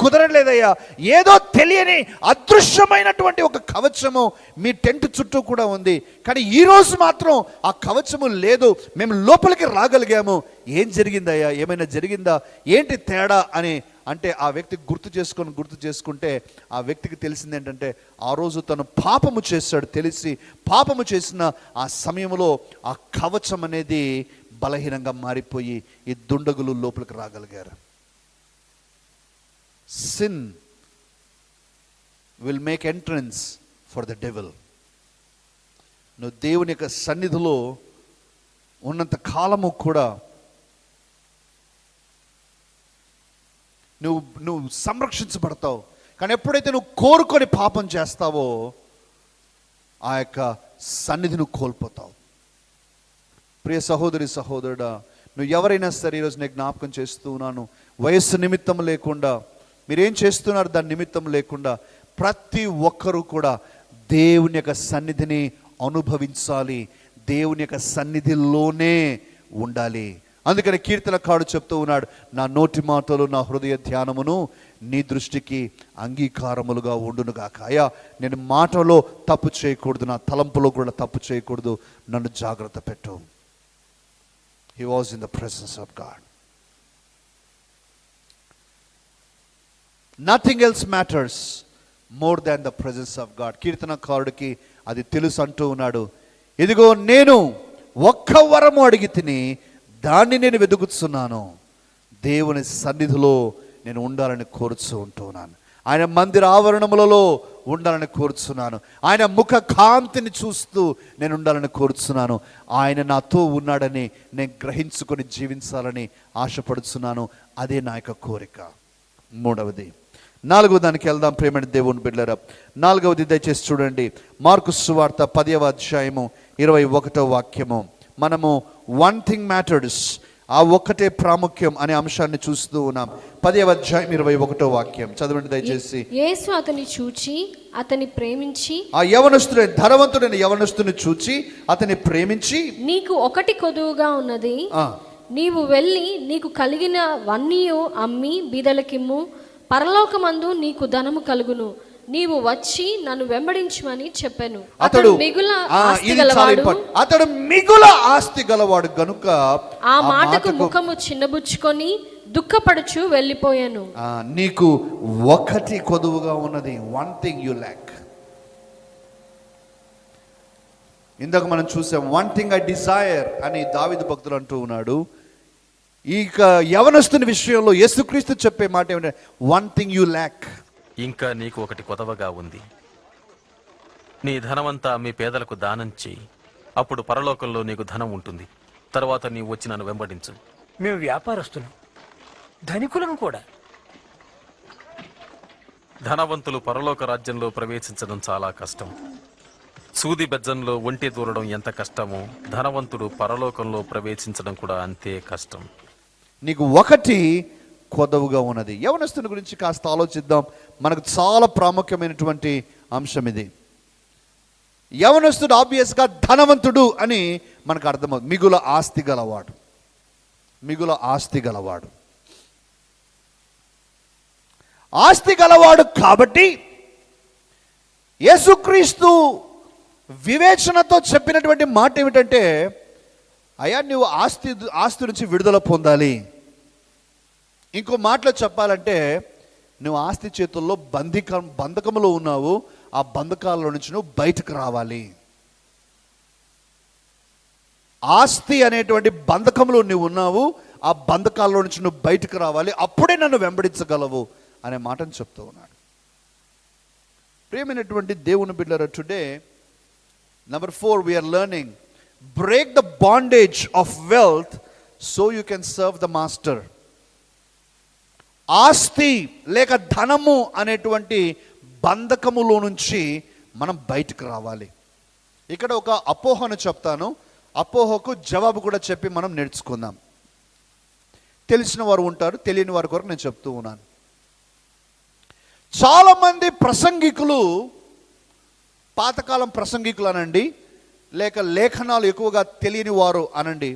కుదరలేదయ్యా. ఏదో తెలియని అదృశ్యమైనటువంటి ఒక కవచము మీ టెంట్ చుట్టూ కూడా ఉంది, కానీ ఈరోజు మాత్రం ఆ కవచము లేదు, మేము లోపలికి రాగలిగాము. ఏం జరిగిందయ్యా, ఏమైనా జరిగిందా, ఏంటి తేడా అని అంటే ఆ వ్యక్తి గుర్తు చేసుకుంటే ఆ వ్యక్తికి తెలిసింది ఏంటంటే ఆ రోజు తను పాపము చేశాడు. తెలిసి పాపము చేసిన ఆ సమయంలో ఆ కవచం అనేది బలహీనంగా మారిపోయి ఈ దుండగులు లోపలికి రాగలిగారు. Sin will make entrance for the devil. నువ్వు దేవుని యొక్క సన్నిధిలో ఉన్నంత కాలము కూడా నువ్వు సంరక్షించబడతావు. కానీ ఎప్పుడైతే నువ్వు కోరుకొని పాపం చేస్తావో ఆ యొక్క సన్నిధి నువ్వు కోల్పోతావు. ప్రియ సహోదరుడా, నువ్వు ఎవరైనా సరే ఈరోజు నేను జ్ఞాపకం చేస్తూ ఉన్నాను, వయస్సు నిమిత్తం లేకుండా, మీరేం చేస్తున్నారు దాని నిమిత్తం లేకుండా ప్రతి ఒక్కరూ కూడా దేవుని యొక్క సన్నిధిని అనుభవించాలి, దేవుని యొక్క సన్నిధిలోనే ఉండాలి. అందుకని కీర్తనకారుడు చెప్తూ ఉన్నాడు, నా నోటి మాటలు నా హృదయ ధ్యానమును నీ దృష్టికి అంగీకారములుగా ఉండునుగాక. అయ్యా నేను మాటలో తప్పు చేయకూడదు, నా తలంపులో కూడా తప్పు చేయకూడదు, నన్ను జాగ్రత్త పెట్టు. He was in the presence of God. Nothing else matters more than the presence of God. కీర్తనకారుడికి అది తెలుసు అంటూ ఉన్నాడు, ఇదిగో నేను ఒక్క వరము అడిగి తిని దాన్ని నేను వెతుకుతున్నాను, దేవుని సన్నిధిలో నేను ఉండాలని కోరుచున్నాను, ఆయన మందిర ఆవరణములలో ఉండాలని కోరుచున్నాను, ఆయన ముఖ కాంతిని చూస్తూ నేను ఉండాలని కోరుచున్నాను, ఆయన నాతో ఉన్నాడని నేను గ్రహించుకొని జీవించాలని ఆశపడుతున్నాను. అదే నా యొక్క కోరిక. మూడవది, నాలుగవ దానికి వెళ్దాం ప్రేమని దేవుని బిడ్డలారా. నాలుగవది దయచేసి చూడండి, మార్కు సువార్త 10వ అధ్యాయము 21వ వాక్యము. మనము వన్ థింగ్ మ్యాటర్స్, ఆ ఒక్కటే ప్రాముఖ్యం అనే అంశాన్ని చూస్తూ ఉన్నాం. 10వ అధ్యాయం 21వ వాక్యం చదవండి దయచేసి. యేసు అతని చూచి అతని ప్రేమించి, ఆ ధనవంతుడైన యవనస్తుని చూచి అతని ప్రేమించి, నీకు ఒకటి కొదువుగా ఉన్నది, నీవు వెళ్ళి నీకు కలిగినవన్నీ అమ్మి బీదలకిమ్ము, పరలోకమందు నీకు ధనము కలుగును, నీవు వచ్చి నన్ను వెంబడించమని చెప్పాను. అతడు మిగుల ఆస్తి గలవాడు గనుక ఆ మాటకు ముఖము చిన్నబుచ్చుకొని దుఃఖపడుచు వెళ్ళిపోయాను. నీకు ఒకటి కొదువుగా ఉన్నది, వన్ థింగ్ యు ల్యాక్. ఇందాక మనం చూసాం, వన్ థింగ్ ఐ డిజైర్ అని దావీదు భక్తుడు అంటూ ఉన్నాడు. ఇక యవనస్తుని విషయంలో యేసుక్రీస్తు చెప్పే మాట ఏమంటే, వన్ థింగ్ యు ల్యాక్. ఇంకా నీకు ఒకటి కొదవగా ఉంది, నీ ధనమంతా మీ పేదలకు దానం చేయి, అప్పుడు పరలోకంలో నీకు ధనం ఉంటుంది, తర్వాత నీవు వచ్చి నన్ను వెంబడించు. మేము వ్యాపారస్తులం, ధనికులం కూడా. ధనవంతులు పరలోక రాజ్యంలో ప్రవేశించడం చాలా కష్టం. సూది బెజ్జంలో ఒంటి దూరడం ఎంత కష్టమో ధనవంతుడు పరలోకంలో ప్రవేశించడం కూడా అంతే కష్టం. నీకు ఒకటి కొదవుగా ఉన్నది. యవనస్తుని గురించి కాస్త ఆలోచిద్దాం. మనకు చాలా ప్రాముఖ్యమైనటువంటి అంశం ఇది. యవనస్తుడు ఆబ్వియస్గా ధనవంతుడు అని మనకు అర్థమవుతుంది. మిగుల ఆస్తి గలవాడు, మిగుల ఆస్తి గలవాడు, ఆస్తి గలవాడు. కాబట్టి యేసుక్రీస్తు వివేచనతో చెప్పినటువంటి మాట ఏమిటంటే, అయ్యా నువ్వు ఆస్తి నుంచి విడుదల పొందాలి. ఇంకో మాటలో చెప్పాలంటే, నువ్వు ఆస్తి చేతుల్లో బంధకములో ఉన్నావు, ఆ బంధకాల నుంచి నువ్వు బయటకు రావాలి. ఆస్తి అనేటువంటి బంధకంలో నువ్వు ఉన్నావు, ఆ బంధకాల్లో నుంచి నువ్వు బయటకు రావాలి, అప్పుడే నన్ను వెంబడించగలవు అనే మాటను చెప్తూ ఉన్నాడు. ప్రియమైనటువంటి దేవుని బిడ్డలారా, today number 4 we are learning, break the bondage of wealth so you can serve the master. ఆస్తి లేక ధనము అనేటువంటి బంధకములో నుంచి మనం బయటకు రావాలి. ఇక్కడ ఒక అపోహను చెప్తాను, అపోహకు జవాబు కూడా చెప్పి మనం నేర్చుకుందాం. తెలిసిన వారు ఉంటారు, తెలియని వారి కొరకు నేను చెప్తూ ఉన్నాను. చాలామంది ప్రసంగికులు, పాతకాలం ప్రసంగికులు అనండి, లేక లేఖనాలు ఎక్కువగా తెలియని వారు అనండి,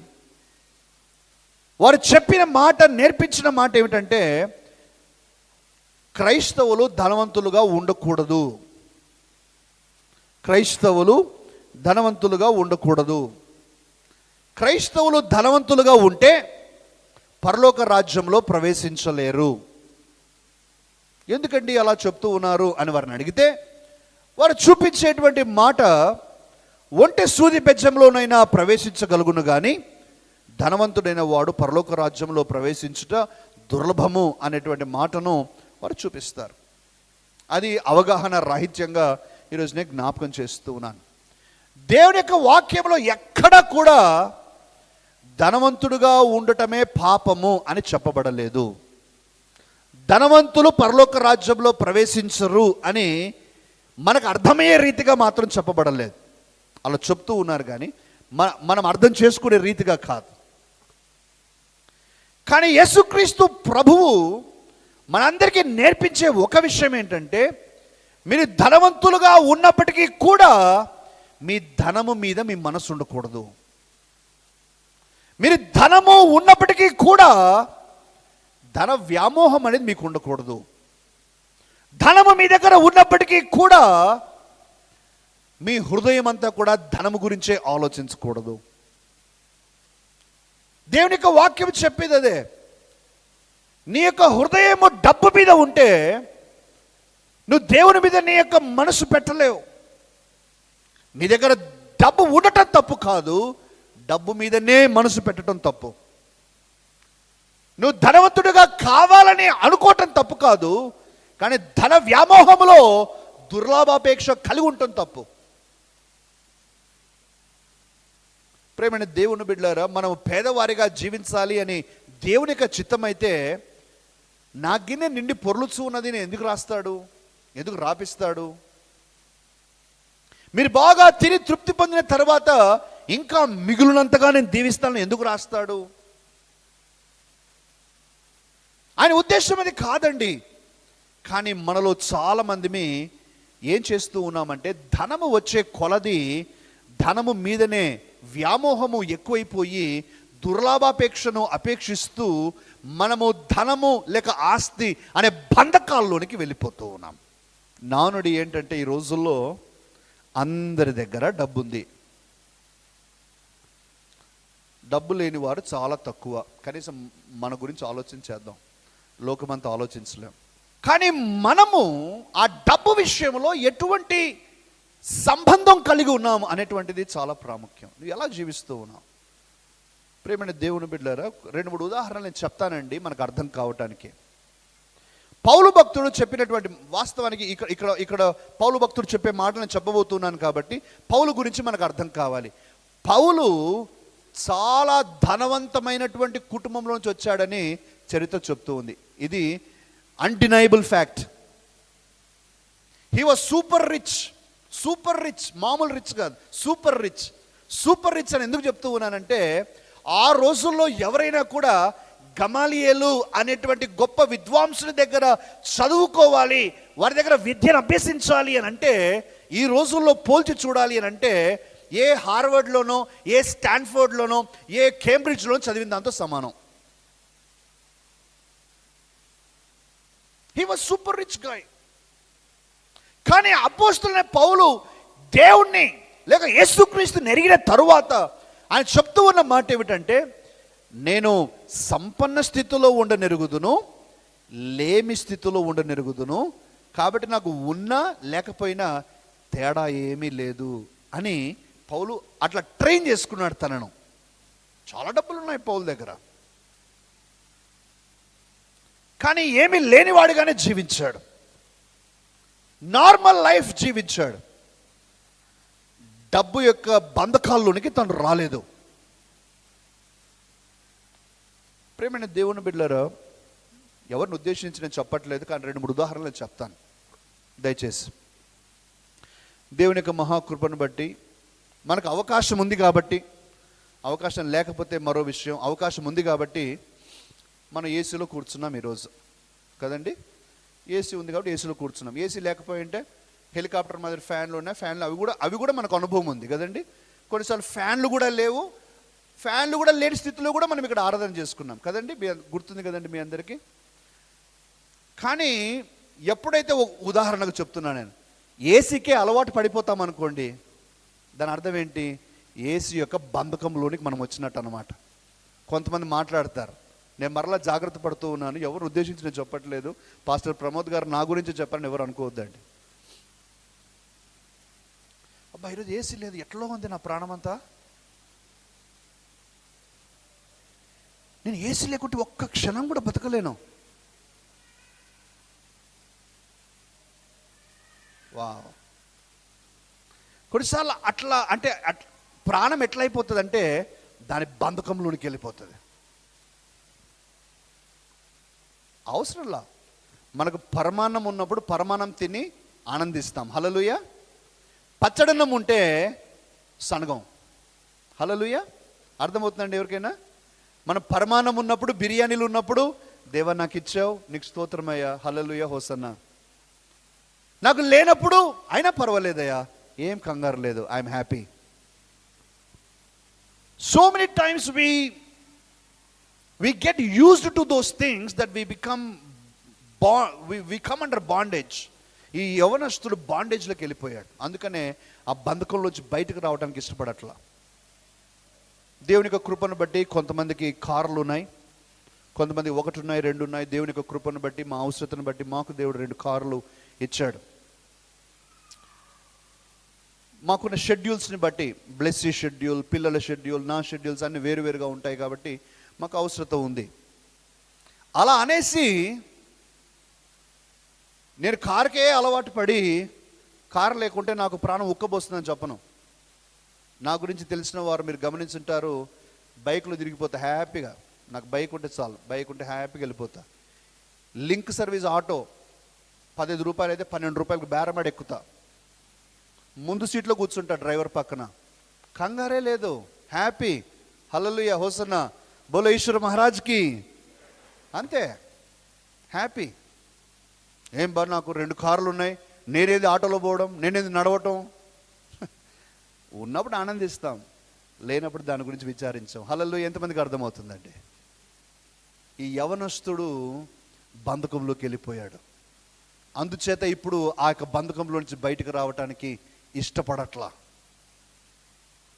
వారు చెప్పిన మాట, నేర్పించిన మాట ఏమిటంటే, క్రైస్తవులు ధనవంతులుగా ఉండకూడదు, క్రైస్తవులు ధనవంతులుగా ఉండకూడదు, క్రైస్తవులు ధనవంతులుగా ఉంటే పరలోక రాజ్యంలో ప్రవేశించలేరు. ఎందుకండి అలా చెప్తూ ఉన్నారు అని వారిని అడిగితే, వారు చూపించేటువంటి మాట, ఒంటె సూది బెజ్జంలోనైనా ప్రవేశించగలుగును కానీ ధనవంతుడైన వాడు పరలోక రాజ్యంలో ప్రవేశించుట దుర్లభము అనేటువంటి మాటను వారు చూపిస్తారు. అది అవగాహన రాహిత్యంగా ఈరోజు నేను జ్ఞాపకం చేస్తూ ఉన్నాను. దేవుని యొక్క వాక్యంలో ఎక్కడా కూడా ధనవంతుడుగా ఉండటమే పాపము అని చెప్పబడలేదు. ధనవంతులు పరలోక రాజ్యంలో ప్రవేశించరు అని మనకు అర్థమయ్యే రీతిగా మాత్రం చెప్పబడలేదు. అలా చెప్తూ ఉన్నారు కానీ మనం అర్థం చేసుకునే రీతిగా కాదు. కానీ యేసుక్రీస్తు ప్రభువు మనందరికీ నేర్పించే ఒక విషయం ఏంటంటే, మీరు ధనవంతులుగా ఉన్నప్పటికీ కూడా మీ ధనము మీద మీ మనసు ఉండకూడదు. మీరు ధనము ఉన్నప్పటికీ కూడా ధన వ్యామోహం అనేది మీకు ఉండకూడదు. ధనము మీ దగ్గర ఉన్నప్పటికీ కూడా మీ హృదయం అంతా కూడా ధనము గురించే ఆలోచించకూడదు. దేవుని యొక్క వాక్యం చెప్పేది అదే. నీ యొక్క హృదయము డబ్బు మీద ఉంటే నువ్వు దేవుని మీద నీ యొక్క మనసు పెట్టలేవు. నీ దగ్గర డబ్బు ఉండటం తప్పు కాదు, డబ్బు మీదనే మనసు పెట్టడం తప్పు. నువ్వు ధనవంతుడిగా కావాలని అనుకోవటం తప్పు కాదు, కానీ ధన వ్యామోహంలో దుర్లాభాపేక్ష కలిగి ఉండటం తప్పు. ప్రేమైన దేవుని బిడ్డలారా, మనం పేదవారిగా జీవించాలి అని దేవుని యొక్క చిత్తమైతే నా గిన్నె నిండి పొర్లుచు ఉన్నది నేను ఎందుకు రాస్తాడు, ఎందుకు రాపిస్తాడు? మీరు బాగా తిని తృప్తి పొందిన తర్వాత ఇంకా మిగులునంతగా నేను దీవిస్తానని ఎందుకు రాస్తాడు? ఆయన ఉద్దేశం అది కాదండి. కానీ మనలో చాలామంది ఏం చేస్తూ ఉన్నామంటే, ధనము వచ్చే కొలది ధనము మీదనే వ్యామోహము ఎక్కువైపోయి దుర్లాభాపేక్షను అపేక్షిస్తూ మనము ధనము లేక ఆస్తి అనే బంధకాల్లోనికి వెళ్ళిపోతూ ఉన్నాం. నానుడి ఏంటంటే, ఈ రోజుల్లో అందరి దగ్గర డబ్బు ఉంది. డబ్బు లేని వారు చాలా తక్కువ. కనీసం మన గురించి ఆలోచించేద్దాం, లోకమంతా ఆలోచించలేం. కానీ మనము ఆ డబ్బు విషయంలో ఎటువంటి సంబంధం కలిగి ఉన్నాము అనేటువంటిది చాలా ప్రాముఖ్యం. నువ్వు ఎలా జీవిస్తూ ఉన్నావు? ప్రేమైన దేవుని బిడ్డలారా, 2-3 ఉదాహరణలు నేను చెప్తానండి మనకు అర్థం కావటానికి. పౌలు భక్తుడు చెప్పినటువంటి, వాస్తవానికి ఇక్కడ పౌలు భక్తుడు చెప్పే మాటలు నేను చెప్పబోతున్నాను కాబట్టి పౌలు గురించి మనకు అర్థం కావాలి. పౌలు చాలా ధనవంతమైనటువంటి కుటుంబంలోంచి వచ్చాడని చరిత్ర చెప్తూ ఉంది. ఇది undeniable fact. He was super rich, super rich, మామూలు రిచ్ కాదు, సూపర్ రిచ్. సూపర్ రిచ్ అని ఎందుకు చెప్తూ ఉన్నానంటే, ఆ రోజుల్లో ఎవరైనా కూడా గమాలియేలు అనేటువంటి గొప్ప విద్వాంసుల దగ్గర చదువుకోవాలి, వారి దగ్గర విద్యను అభ్యసించాలి అని అంటే, ఈ రోజుల్లో పోల్చి చూడాలి అని అంటే, ఏ హార్వర్డ్లోనో, ఏ స్టాన్ఫోర్డ్లోనో, ఏ కేంబ్రిడ్జ్లోనో చదివిన దాంతో సమానం. He was super rich guy. కానీ అపోస్తలుడైన పౌలు దేవుణ్ణి లేక యేసుక్రీస్తుని ఎరిగిన తరువాత ఆయన చెప్తూ ఉన్న మాట ఏమిటంటే, నేను సంపన్న స్థితిలో ఉండనెరుగుదును, లేమి స్థితిలో ఉండనెరుగుదును, కాబట్టి నాకు ఉన్నా లేకపోయినా తేడా ఏమీ లేదు అని పౌలు అట్లా ట్రైన్ చేసుకున్నాడు తనను. చాలా డబ్బులు ఉన్నాయి పౌలు దగ్గర, కానీ ఏమీ లేనివాడిగానే జీవించాడు, నార్మల్ లైఫ్ జీవించాడు. డబ్బు యొక్క బంధకాల్లోనికి తను రాలేదు. ప్రేమైన దేవుని బిడ్డలారా, ఎవరిని ఉద్దేశించి నేను చెప్పట్లేదు, కానీ 2-3 ఉదాహరణలు చెప్తాను దయచేసి. దేవుని యొక్క మహాకృపను బట్టి మనకు అవకాశం ఉంది కాబట్టి, అవకాశం లేకపోతే మరో విషయం, అవకాశం ఉంది కాబట్టి మనం ఏసీలో కూర్చున్నాం ఈరోజు కదండి. ఏసీ ఉంది కాబట్టి ఏసీలో కూర్చున్నాం. ఏసీ లేకపోయింటే హెలికాప్టర్ మాదిరి ఫ్యాన్లు ఉన్నాయి, ఫ్యాన్లు అవి కూడా మనకు అనుభవం ఉంది కదండి. కొన్నిసార్లు ఫ్యాన్లు కూడా లేవు, ఫ్యాన్లు కూడా లేని స్థితిలో కూడా మనం ఇక్కడ ఆరాధన చేసుకున్నాం కదండి, గుర్తుంది కదండి మీ అందరికీ. కానీ ఎప్పుడైతే ఉదాహరణకు చెప్తున్నాను నేను, ఏసీకే అలవాటు పడిపోతాం అనుకోండి, దాని అర్థం ఏంటి? ఏసీ యొక్క బంధకంలోనికి మనం వచ్చినట్టు అనమాట. కొంతమంది మాట్లాడతారు, నేను మరలా జాగ్రత్త పడుతూ ఉన్నాను, ఎవరు ఉద్దేశించి నేను చెప్పట్లేదు, పాస్టర్ ప్రమోద్ గారు నా గురించి చెప్పారని ఎవరు అనుకోవద్దండి. అబ్బా ఈరోజు ఏసీ లేదు, ఎట్లా ఉంది నా ప్రాణమంతా, నేను ఏసీ లేకుంటే ఒక్క క్షణం కూడా బతకలేను. వావ్. కొన్నిసార్లు అట్లా అంటే ప్రాణం ఎట్లయిపోతుంది అంటే దాని బంధకంలోనికి వెళ్ళిపోతుంది. అవసరంలా, మనకు పరమాన్నం ఉన్నప్పుడు పరమాన్నం తిని ఆనందిస్తాం, హల్లెలూయా. పచ్చడన్నం ఉంటే సనగం, హల్లెలూయా. అర్థమవుతుందండి ఎవరికైనా? మనం పరమాన్నం ఉన్నప్పుడు, బిర్యానీలు ఉన్నప్పుడు, దేవా నాకు ఇచ్చావు, నీకు స్తోత్రమయ్యా, హల్లెలూయా, హోసన్నా. నాకు లేనప్పుడు అయినా పర్వాలేదయ్యా, ఏం కంగారు లేదు, I'm happy. So many times we get used to those things that we come under bondage. ఈ యవనస్తుడు బాండేజ్లోకి వెళ్ళిపోయాడు, అందుకనే ఆ బంధకంలోంచి బయటకు రావడానికి ఇష్టపడట్లా. దేవుని యొక్క కృపను బట్టి కొంతమందికి కార్లు ఉన్నాయి, కొంతమంది 1 ఉన్నాయి, 2 ఉన్నాయి. దేవుని యొక్క కృపను బట్టి, మా అవసరతను బట్టి మాకు దేవుడు 2 కార్లు ఇచ్చాడు. మాకున్న షెడ్యూల్స్ని బట్టి, బ్లెస్సీ షెడ్యూల్, పిల్లల షెడ్యూల్, నా షెడ్యూల్స్ అన్నీ వేరువేరుగా ఉంటాయి కాబట్టి మాకు అవసరత ఉంది. అలా అనేసి నేను కారుకే అలవాటు పడి కారు లేకుంటే నాకు ప్రాణం ఉక్కబోస్తుందని చెప్పను. నా గురించి తెలిసిన వారు మీరు గమనించుంటారు, బైక్లో తిరిగిపోతా హ్యాపీగా. నాకు బైక్ ఉంటే చాలు, బైక్ ఉంటే హ్యాపీగా వెళ్ళిపోతా. లింక్ సర్వీస్ ఆటో 15 రూపాయలు అయితే 12 రూపాయలకు బేరమాడి ఎక్కుతా. ముందు సీట్లో కూర్చుంటా డ్రైవర్ పక్కన, కంగారే లేదు, హ్యాపీ, హల్లెలూయా, హోసన్నా, బోలో ఈశ్వర మహారాజ్కి, అంతే హ్యాపీ. ఏం బా నాకు 2 కార్లు ఉన్నాయి, నేనేది ఆటోలో పోవడం, నేనేది నడవటం. ఉన్నప్పుడు ఆనందిస్తాం, లేనప్పుడు దాని గురించి విచారించాం. హల్లెలూయా. ఎంతమందికి అర్థమవుతుందండి? ఈ యవనస్తుడు బంధకంలోకి వెళ్ళిపోయాడు, అందుచేత ఇప్పుడు ఆ యొక్క బంధకంలో నుంచి బయటకు రావటానికి ఇష్టపడట్లా.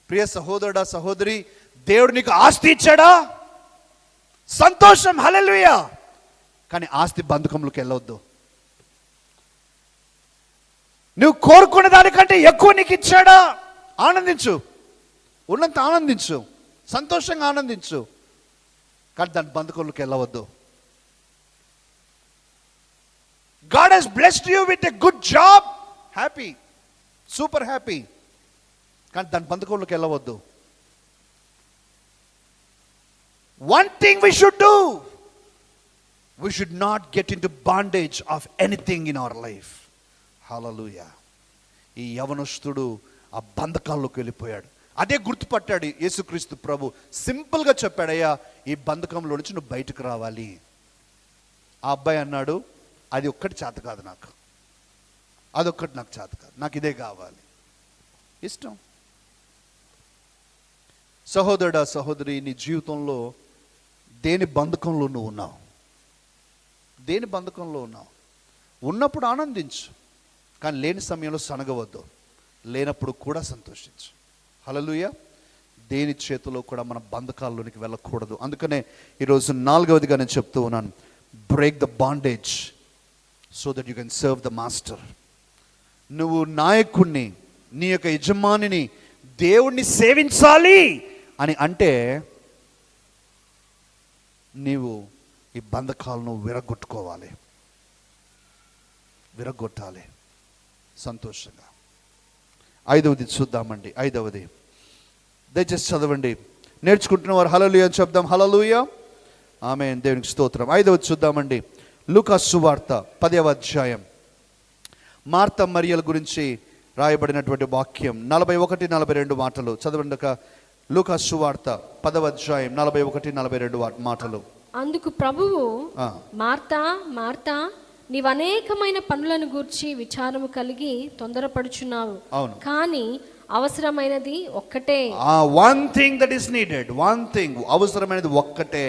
ప్రియ సహోదరుడా, సహోదరి, దేవుడు నీకు ఆస్తి ఇచ్చాడా? సంతోషం, హల్లెలూయా. కానీ ఆస్తి బంధకంలోకి వెళ్ళవద్దు. నువ్వు కోరుకున్న దానికంటే ఎక్కువ నీకు ఇచ్చాడా? ఆనందించు, ఉన్నంత ఆనందించు, సంతోషంగా ఆనందించు, కానీ దాని బంధకంలోకి వెళ్ళవద్దు. God has blessed you with a good job, happy, super happy, కానీ దాని బంధకంలోకి వెళ్ళవద్దు. One thing we should do, we should not get into bondage of anything in our life. Hallelujah. ఈ యవనస్తుడు ఆ బంధకాల్లోకి వెళ్ళిపోయాడు. అదే గుర్తుపట్టాడు యేసుక్రీస్తు ప్రభు. సింపుల్గా చెప్పాడయ్యా, ఈ బంధకంలో నుంచి నువ్వు బయటకు రావాలి. ఆ అబ్బాయి అన్నాడు, అది ఒక్కటి చేత కాదు నాకు, అదొక్కటి నాకు చేత కాదు, నాకు ఇదే కావాలి. ఇష్టం. సహోదరుడా, సహోదరి, నీ జీవితంలో దేని బంధకంలో నువ్వు ఉన్నావు? దేని బంధకంలో ఉన్నావు? ఉన్నప్పుడు ఆనందించు, కానీ లేని సమయంలో సనగవద్దు, లేనప్పుడు కూడా సంతోషించు. హల్లెలూయా. దేని చేతిలో కూడా మన బంధకాల్లోనికి వెళ్ళకూడదు. అందుకనే ఈరోజు 4వదిగా నేను చెప్తూ ఉన్నాను, break the bondage so that you can serve the master. నువ్వు నాయకుణ్ణి, నీ యొక్క యజమానిని, దేవుణ్ణి సేవించాలి అని అంటే నీవు ఈ బంధకాలను విరగొట్టుకోవాలి, విరగొట్టాలి సంతోషంగా. 5వది చూద్దామండి. 5వది దయచేసి చదవండి. నేర్చుకుంటున్న వారు హల్లెలూయా అని చెప్దాం. హల్లెలూయా, ఆమేన్, దేవునికి స్తోత్రం. 5వది చూద్దామండి. లూకా సువార్త 10వ అధ్యాయం, మార్త మరియల గురించి రాయబడినటువంటి వాక్యం 41-42 మాటలు చదవండి. లూకా సువార్త 10వ అధ్యాయం 41-42 మాటలు. అందుకు ప్రభువు, మార్తా మార్తా, నీవు అనేకమైన పనులను గూర్చి విచారము కలిగి తొందరపడుచున్నావు, కానీ అవసరమైనది ఒక్కటే. One thing that is needed, one thing, అవసరమైనది ఒక్కటే.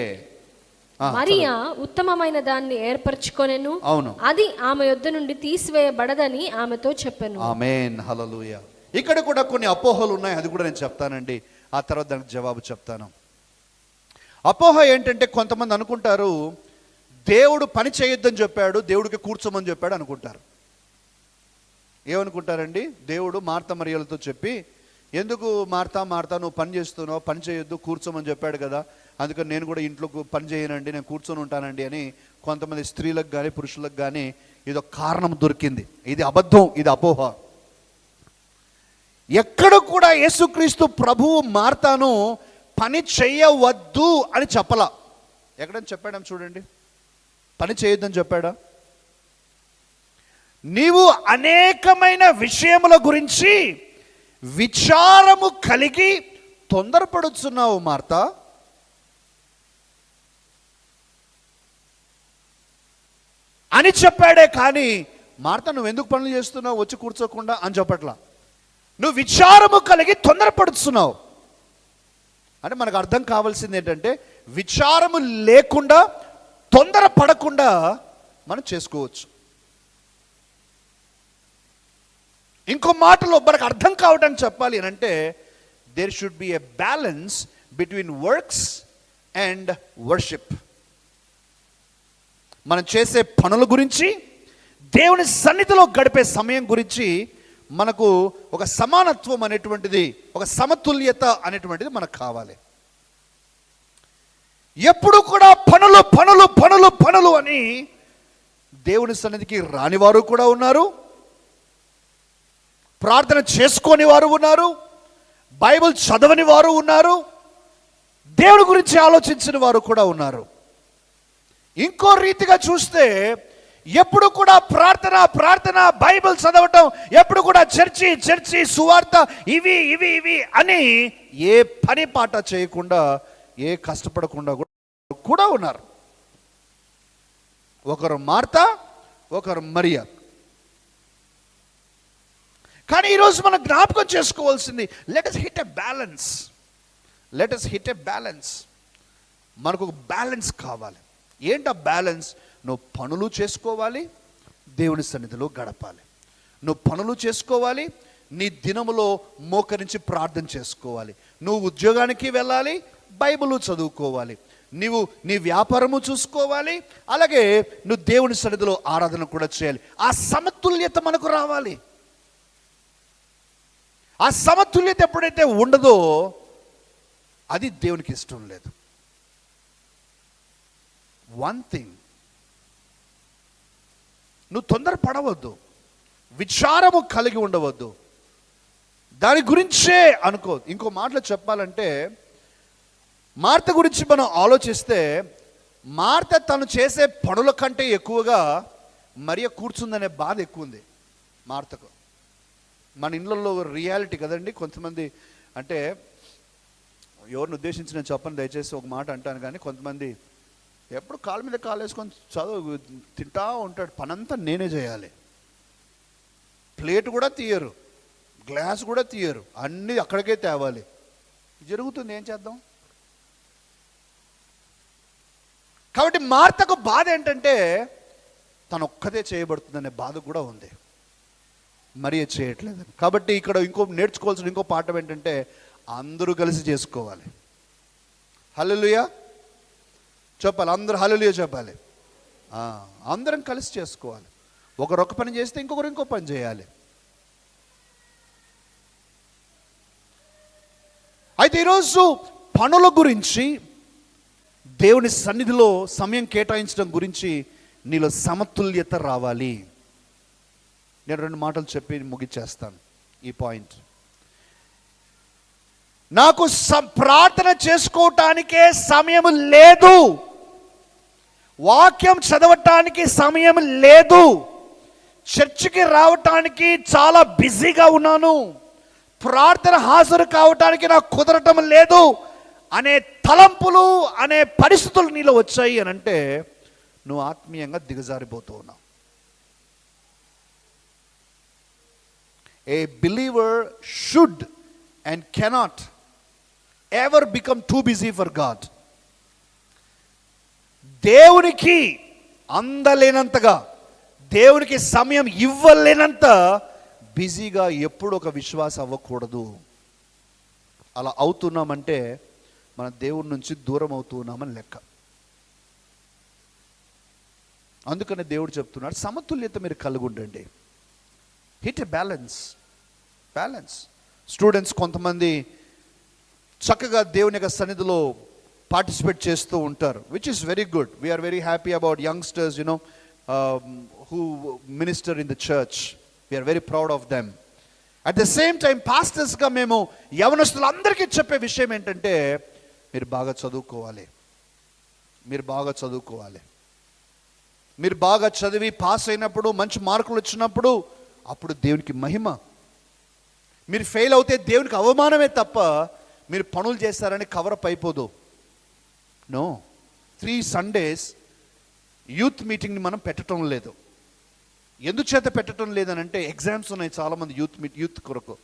మరియా ఉత్తమమైన దాన్ని ఏర్పరచుకొనెను, అవును, అది ఆమె యొద్ద నుండి తీసివేయబడదని ఆమెతో చెప్పెను. ఆమేన్, హల్లెలూయా. ఇక్కడ కూడా కొన్ని అపోహలు ఉన్నాయి, అది కూడా నేను చెప్తానండి. ఆ తర్వాత దానికి జవాబు చెప్తాను. అపోహ ఏంటంటే, కొంతమంది అనుకుంటారు దేవుడు పని చేయొద్దని చెప్పాడు, దేవుడికి కూర్చోమని చెప్పాడు అనుకుంటారు. ఏమనుకుంటారండి? దేవుడు మార్త మరియలతో చెప్పి, ఎందుకు మార్తా మార్తా నువ్వు పని చేస్తున్నావు, పని చేయొద్దు, కూర్చోమని చెప్పాడు కదా, అందుకని నేను కూడా ఇంట్లో పని చేయనండి, నేను కూర్చొని ఉంటానండి అని కొంతమంది స్త్రీలకు కానీ పురుషులకు కానీ ఇదో కారణం దొరికింది. ఇది అబద్ధం, ఇది అపోహ. ఎక్కడ కూడా యేసుక్రీస్తు ప్రభువు మార్తాను పని చేయవద్దు అని చెప్పలా. ఎక్కడని చెప్పాడా చూడండి, పని చేయొద్దని చెప్పాడా? నీవు అనేకమైన విషయముల గురించి విచారము కలిగి తొందరపడుచున్నావు మార్తా అని చెప్పాడే, కానీ మార్తా నువ్వు ఎందుకు పనులు చేస్తున్నావు వచ్చి కూర్చోకుండా అని చెప్పట్లా. నువ్వు విచారము కలిగి తొందరపడుతున్నావు అంటే మనకు అర్థం కావాల్సింది ఏంటంటే, విచారము లేకుండా తొందరపడకుండా మనం చేసుకోవచ్చు. ఇంకో మాటలో మనకు అర్థం కావడానికి చెప్పాలి అని అంటే, there should be a balance between works and worship. మనం చేసే పనుల గురించి, దేవుని సన్నిధిలో గడిపే సమయం గురించి మనకు ఒక సమానత్వం అనేటువంటిది, ఒక సమతుల్యత అనేటువంటిది మనకు కావాలి. ఎప్పుడు కూడా పనులు పనులు పనులు పనులు అని దేవుని సన్నిధికి రానివారు కూడా ఉన్నారు, ప్రార్థన చేసుకోని వారు ఉన్నారు, బైబిల్ చదవని వారు ఉన్నారు, దేవుని గురించి ఆలోచించిన వారు కూడా ఉన్నారు. ఇంకో రీతిగా చూస్తే, ఎప్పుడు కూడా ప్రార్థన ప్రార్థన, బైబిల్ చదవటం, ఎప్పుడు కూడా చర్చి చర్చి, సువార్త, ఇవి ఇవి ఇవి అని ఏ పని పాట చేయకుండా, ఏ కష్టపడకుండా కూడా ఉన్నారు. ఒకరు మార్తా, ఒకరు మరియా. కానీ ఈరోజు మనం జ్ఞాపకం చేసుకోవాల్సింది, let us hit a balance, let us hit a balance. మనకు ఒక బ్యాలెన్స్ కావాలి. ఏంటి ఆ బ్యాలెన్స్? నువ్వు పనులు చేసుకోవాలి, దేవుని సన్నిధిలో గడపాలి. నువ్వు పనులు చేసుకోవాలి, నీ దినములో మోకరించి ప్రార్థన చేసుకోవాలి. నువ్వు ఉద్యోగానికి వెళ్ళాలి, బైబిల్ చదువుకోవాలి. నీవు నీ వ్యాపారము చూసుకోవాలి, అలాగే నువ్వు దేవుని సన్నిధిలో ఆరాధన కూడా చేయాలి. ఆ సమతుల్యత మనకు రావాలి. ఆ సమతుల్యత ఎప్పుడైతే ఉండదో, అది దేవునికి ఇష్టం లేదు. వన్ థింగ్, నువ్వు తొందరపడవద్దు, విచారము కలిగి ఉండవద్దు, దాని గురించే అనుకో. ఇంకో మాటలో చెప్పాలంటే, మార్త గురించి మనం ఆలోచిస్తే, మార్త తను చేసే పనుల కంటే ఎక్కువగా మరియ కూర్చుందనే బాధ ఎక్కువ ఉంది మార్తకు. మన ఇళ్ళల్లో రియాలిటీ కదండి. కొంతమంది అంటే ఎవరిని ఉద్దేశించి నేను చెప్పను, దయచేసి ఒక మాట అంటాను, కానీ కొంతమంది ఎప్పుడు కాళ్ళ మీద కాలు వేసుకొని చదువు తింటా ఉంటాడు, పనంతా నేనే చేయాలి, ప్లేట్ కూడా తీయరు, గ్లాస్ కూడా తీయరు, అన్నీ అక్కడికే తేవాలి. జరుగుతుంది, ఏం చేద్దాం? కాబట్టి మార్తకు బాధ ఏంటంటే తను ఒక్కదే చేయబడుతుందనే బాధ కూడా ఉంది, మరీ చేయట్లేదు. కాబట్టి ఇక్కడ ఇంకో నేర్చుకోవాల్సిన ఇంకో పాఠం ఏంటంటే అందరూ కలిసి చేసుకోవాలి. హల్లెలూయా చెప్పాలి, అందరూ హల్లెలూయా చెప్పాలి. అందరం కలిసి చేసుకోవాలి. ఒకరు ఒక పని చేస్తే ఇంకొకరు ఇంకో పని చేయాలి. అయితే ఈరోజు పనుల గురించి, దేవుని సన్నిధిలో సమయం కేటాయించడం గురించి నీలో సమతుల్యత రావాలి. నేను 2 మాటలు చెప్పి ముగిచ్చేస్తాను ఈ పాయింట్. నాకు ప్రార్థన చేసుకోవటానికే సమయం లేదు, వాక్యం చదవటానికి సమయం లేదు, చర్చికి రావటానికి చాలా బిజీగా ఉన్నాను, ప్రార్థన హాజరు కావటానికి నాకు కుదరటం లేదు అనే తలంపులు, అనే పరిస్థితులు నీలో వచ్చాయి అని అంటే నువ్వు ఆత్మీయంగా దిగజారిపోతూ ఉన్నావు. A believer should and cannot ever become too busy for God. దేవునికి అందలేనంతగా, దేవునికి సమయం ఇవ్వలేనంత బిజీగా ఎప్పుడు ఒక విశ్వాసం అవ్వకూడదు. అలా అవుతున్నామంటే మన దేవుడి నుంచి దూరం అవుతున్నామని లెక్క. అందుకనే దేవుడు చెప్తున్నాడు, సమతుల్యత మీరు కలిగి ఉండండి. Hit a balance. స్టూడెంట్స్ కొంతమంది చక్కగా దేవుని యొక్క సన్నిధిలో పార్టిసిపేట్ చేస్తూ ఉంటారు, which is very good. We are very happy about youngsters who minister in the church. We are very proud of them. At the same time, పాస్టర్స్గా మేము యవనస్తులందరికీ చెప్పే విషయం ఏంటంటే మీరు బాగా చదువుకోవాలి, మీరు బాగా చదివి పాస్ అయినప్పుడు, మంచి మార్కులు వచ్చినప్పుడు అప్పుడు దేవునికి మహిమ. మీరు ఫెయిల్ అవుతే దేవునికి అవమానమే తప్ప మీరు పనులు చేస్తారని కవరప్ అయిపోదు. నో, 3 Sundays యూత్ మీటింగ్ని మనం పెట్టడం లేదు. ఎందుచేత పెట్టడం లేదనంటే ఎగ్జామ్స్ ఉన్నాయి, చాలామంది యూత్ కొరకు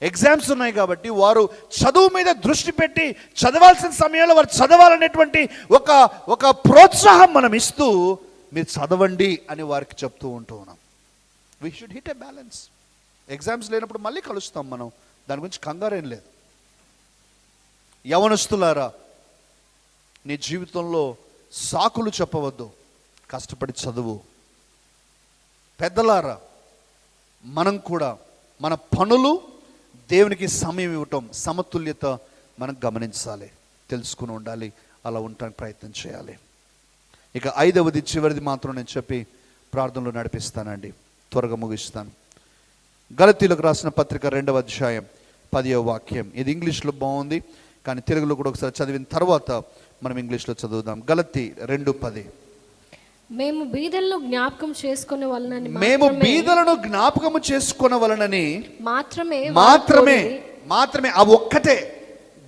ఎగ్జామ్స్ ఉన్నాయి. కాబట్టి వారు చదువు మీద దృష్టి పెట్టి చదవాల్సిన సమయంలో వారు చదవాలనేటువంటి ఒక ప్రోత్సాహం మనం ఇస్తూ మీరు చదవండి అని వారికి చెప్తూ ఉంటూ ఉన్నాం. We should hit a balance. Exams లేనప్పుడు మళ్ళీ కలుస్తాం మనం, దాని గురించి కంగారేం లేదు. యవనస్తులారా, నీ జీవితంలో సాకులు చెప్పవద్దు, కష్టపడి చదువు. పెద్దలారా, మనం కూడా మన పనులు, దేవునికి సమయం ఇవ్వటం, సమతుల్యత మనం గమనించాలి, తెలుసుకుని ఉండాలి, అలా ఉండటానికి ప్రయత్నం చేయాలి. ఇక 5వది చివరిది మాత్రం నేను చెప్పి ప్రార్థనలో నడిపిస్తానండి, త్వరగా ముగిస్తాను. గలతీయులకు రాసిన పత్రిక 2వ అధ్యాయం 10వ వాక్యం. ఇది ఇంగ్లీష్లో బాగుంది, కానీ తెలుగులో కూడా ఒకసారి చదివిన తర్వాత మనం ఇంగ్లీష్లో చదువుదాం. గలతీ 2:10. మేము బీదలను జ్ఞాపకం చేసుకునే వలనని మాత్రమే ఆ ఒక్కటే,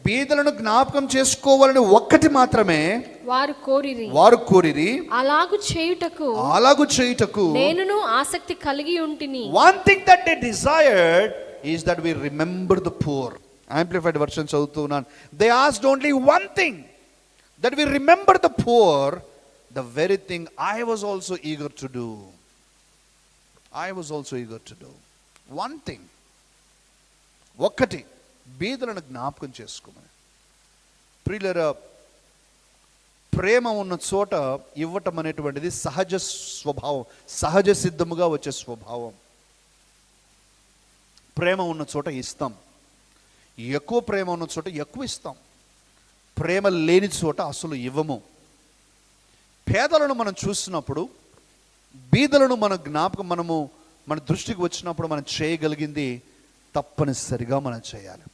బీదలను జ్ఞాపకం చేసుకోవాలని ఒక్కటి మాత్రమే వారు కోరిరి. అలాగు చేయుటకు నేనును ఆసక్తి కలిగి ఉంటిని. One thing that they desired is that we remember the poor. Amplified version చదువుతున్నాను. They asked only one thing, that we remember the poor. The very thing I was also eager to do. One thing, ఒక్కటి, బీదలను జ్ఞాపకం చేసుకోమని. ప్రియులారా, ప్రేమ ఉన్న చోట ఇవ్వటం అనేటువంటిది సహజ స్వభావం, సహజ సిద్ధముగా వచ్చే స్వభావం. ప్రేమ ఉన్న చోట ఇస్తాం, ఎక్కువ ప్రేమ ఉన్న చోట ఎక్కువ ఇస్తాం, ప్రేమ లేని చోట అసలు ఇవ్వము. పేదలను మనం చూసినప్పుడు, బీదలను మన జ్ఞాపకం మన దృష్టికి వచ్చినప్పుడు మనం చేయగలిగింది తప్పనిసరిగా మనం చేయాలి.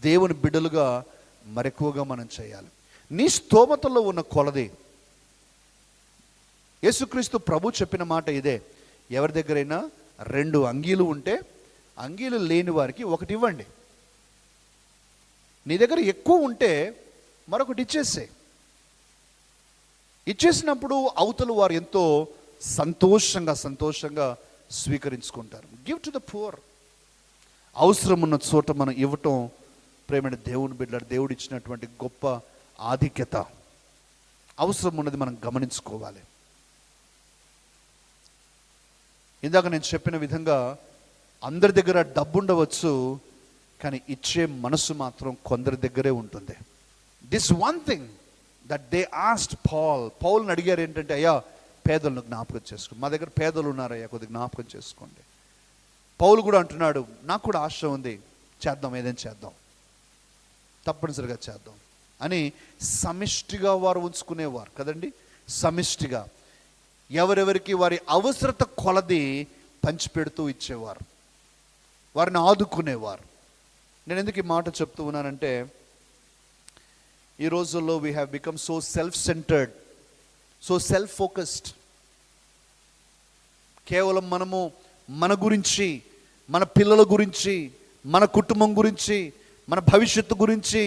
దేవుని బిడ్డలుగా మరెక్కువగా మనం చేయాలి. నీ స్తోమతలో ఉన్న కొలది. యేసుక్రీస్తు ప్రభు చెప్పిన మాట ఇదే, ఎవరి దగ్గరైనా 2 అంగీలు ఉంటే అంగీలు లేని వారికి ఒకటి ఇవ్వండి. నీ దగ్గర ఎక్కువ ఉంటే మరొకటి ఇచ్చేసినప్పుడు అవతల వారు ఎంతో సంతోషంగా స్వీకరించుకుంటారు. Give to the poor. అవసరం ఉన్న చోట మనం ఇవ్వటం ప్రేమైన దేవుని బిడ్డలారా, దేవుడు ఇచ్చినటువంటి గొప్ప ఆధిక్యత. అవసరం ఉన్నది మనం గమనించుకోవాలి. ఇందాక నేను చెప్పిన విధంగా అందరి దగ్గర డబ్బు ఉండవచ్చు, కానీ ఇచ్చే మనసు మాత్రం కొందరి దగ్గరే ఉంటుంది. This one thing that they asked పౌల్ని అడిగారు ఏంటంటే, అయ్యా పేదలను జ్ఞాపకం చేసుకోండి, మా దగ్గర పేదలు ఉన్నారయ్యా, కొద్దిగా జ్ఞాపకం చేసుకోండి. పౌలు కూడా అంటున్నాడు, నాకు కూడా ఆశ ఉంది, చేద్దాం, ఏదైనా చేద్దాం, తప్పనిసరిగా చేద్దాం అని సమిష్టిగా వారు ఉంచుకునేవారు కదండి. సమిష్టిగా ఎవరెవరికి వారి అవసరత కొలది పంచిపెడుతూ ఇచ్చేవారు, వారిని ఆదుకునేవారు. నేను ఎందుకు ఈ మాట చెప్తూ ఉన్నానంటే, ఈ రోజుల్లో we have become so self centred, so self focused. కేవలం మనము మన గురించి, మన పిల్లల గురించి, మన కుటుంబం గురించి, మన భవిష్యత్తు గురించి,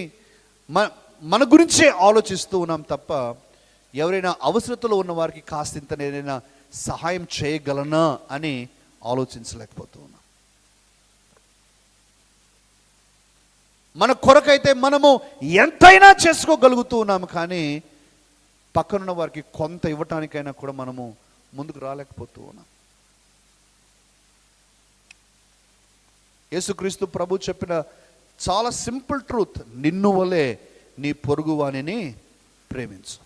మన గురించే ఆలోచిస్తూ ఉన్నాం తప్ప ఎవరైనా అవసరతలో ఉన్న వారికి కాస్తంత నేనైనా సహాయం చేయగలనా అని ఆలోచించలేకపోతూ ఉన్నాం. మన కొరకైతే మనము ఎంతైనా చేసుకోగలుగుతూ ఉన్నాము, కానీ పక్కనున్న వారికి కొంత ఇవ్వటానికైనా కూడా మనము ముందుకు రాలేకపోతూ ఉన్నాం. యేసుక్రీస్తు ప్రభు చెప్పిన చాలా సింపుల్ ట్రూత్, నిన్ను వలె నీ పొరుగు వానిని ప్రేమించు.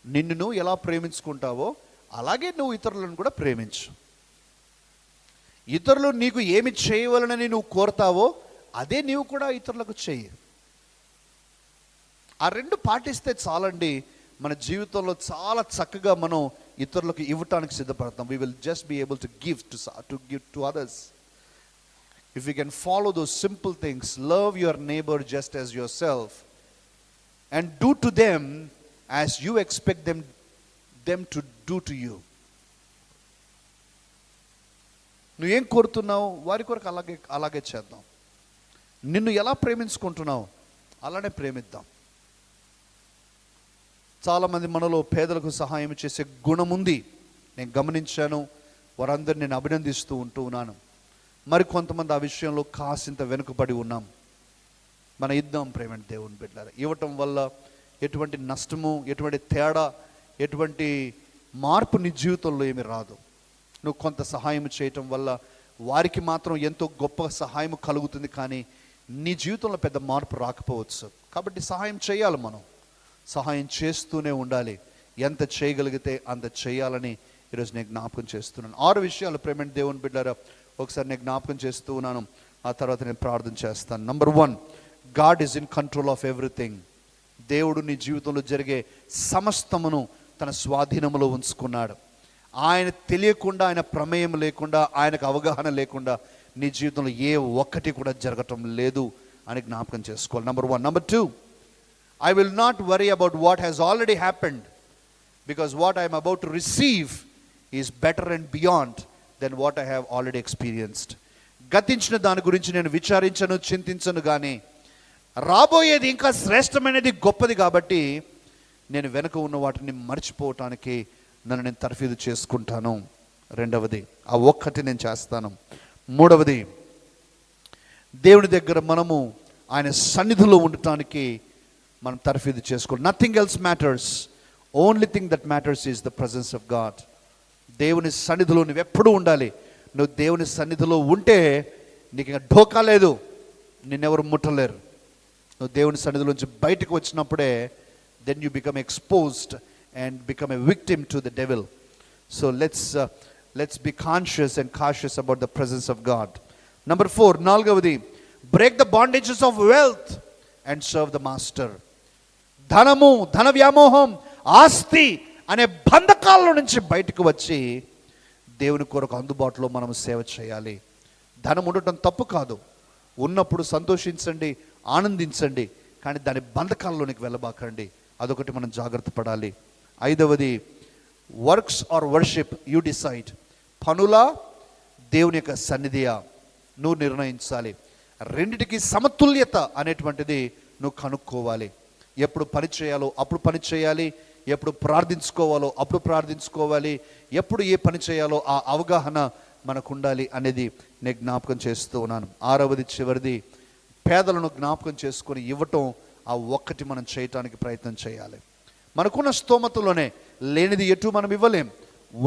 నిన్ను నువ్వు ఎలా ప్రేమించుకుంటావో అలాగే నువ్వు ఇతరులను కూడా ప్రేమించు. ఇతరులు నీకు ఏమి చేయవలనని నువ్వు కోరుతావో అదే నీవు కూడా ఇతరులకు చెయ్యి. ఆ రెండు పాటిస్తే చాలండి, మన జీవితంలో చాలా చక్కగా మనం ఇతరులకు ఇవ్వటానికి సిద్ధపడతాం. we will just be able to give to others. If we can follow those simple things, love your neighbor just as yourself and do to them as you expect them to do to you. నువ్వేం కోరుతున్నావు వారి కొరకు అలాగే చేద్దాం. నిన్ను ఎలా ప్రేమించుకుంటున్నావు అలానే ప్రేమిద్దాం. చాలామంది మనలో పేదలకు సహాయం చేసే గుణం ఉంది, నేను గమనించాను. వారందరిని నేను అభినందిస్తూ ఉన్నాను. మరి కొంతమంది ఆ విషయంలో కాసింత వెనుకబడి ఉన్నాం. మన ఇద్దాం ప్రేమ దేవుని బిడ్డలారా. ఇవ్వటం వల్ల ఎటువంటి నష్టము, ఎటువంటి తేడా, ఎటువంటి మార్పు నీ జీవితంలో ఏమి రాదు. నువ్వు కొంత సహాయం చేయటం వల్ల వారికి మాత్రం ఎంతో గొప్ప సహాయం కలుగుతుంది, కానీ నీ జీవితంలో పెద్ద మార్పు రాకపోవచ్చు. కాబట్టి సహాయం చేయాలి, మనం సహాయం చేస్తూనే ఉండాలి. ఎంత చేయగలిగితే అంత చేయాలని ఈరోజు నేను జ్ఞాపకం చేస్తున్నాను. 6 విషయాలు ప్రేమ దేవుని బిడ్డలారా ఒకసారి నేను జ్ఞాపకం చేస్తూ ఉన్నాను. ఆ తర్వాత నేను ప్రార్థన చేస్తాను. Number 1, God is in control of everything. దేవుడు నీ జీవితంలో జరిగే సమస్తమును తన స్వాధీనంలో ఉంచుకున్నాడు. ఆయన తెలియకుండా, ఆయన ప్రమేయం లేకుండా, ఆయనకు అవగాహన లేకుండా నీ జీవితంలో ఏ ఒక్కటి కూడా జరగటం లేదు అని జ్ఞాపకం చేసుకోవాలి. Number 1. Number 2, I will not worry about what has already happened, because what I am about to receive is better and beyond than what I have already experienced. గతించిన దాని గురించి నేను విచారించను, చింతించను, కానీ రాబోయేది ఇంకా శ్రేష్టమైనది, గొప్పది. కాబట్టి నేను వెనుక ఉన్న వాటిని మర్చిపోవటానికి నన్ను నేను తర్ఫీదు చేసుకుంటాను. 2వది, ఆ ఒక్కటి నేను చేస్తాను. 3వది, దేవుని దగ్గర మనము ఆయన సన్నిధిలో ఉండటానికి మనం తర్ఫీదు చేసుకోవాలి. Nothing else matters, only thing that matters is the presence of God. దేవుని సన్నిధిలో నువ్వు ఎప్పుడూ ఉండాలి. నువ్వు దేవుని సన్నిధిలో ఉంటే నీకు ఇంకా ఢోకా లేదు, నిన్నెవరు ముట్టలేరు. నువ్వు దేవుని సన్నిధిలోంచి బయటకు వచ్చినప్పుడే then you become exposed and become a victim to the devil. So let's be conscious and cautious about the presence of God. Number 4, 4వది, break the bondages of wealth and serve the master. ధనము, ధన వ్యామోహం, ఆస్తి అనే బంధకాల నుంచి బయటకు వచ్చి దేవుని కొరకు అందుబాటులో మనం సేవ చేయాలి. ధనం ఉండటం తప్పు కాదు, ఉన్నప్పుడు సంతోషించండి, ఆనందించండి, కానీ దాని బంధకాల్లోనికి వెళ్ళబాకండి. అదొకటి మనం జాగ్రత్త పడాలి. 5వది, works or worship you decide. పనులా, దేవుని యొక్క సన్నిధియా, నువ్వు నిర్ణయించాలి. రెండిటికి సమతుల్యత అనేటువంటిది నువ్వు కనుక్కోవాలి. ఎప్పుడు పని చేయాలో అప్పుడు పని చేయాలి, ఎప్పుడు ప్రార్థించుకోవాలో అప్పుడు ప్రార్థించుకోవాలి, ఎప్పుడు ఏ పని చేయాలో ఆ అవగాహన మనకు ఉండాలి అనేది నేను జ్ఞాపకం చేస్తూ ఉన్నాను. 6వది చివరిది, పేదలను జ్ఞాపకం చేసుకొని ఇవ్వటం. ఆ ఒక్కటి మనం చేయటానికి ప్రయత్నం చేయాలి. మనకున్న స్తోమతలోనే లేనిది ఎటు మనం ఇవ్వలేం.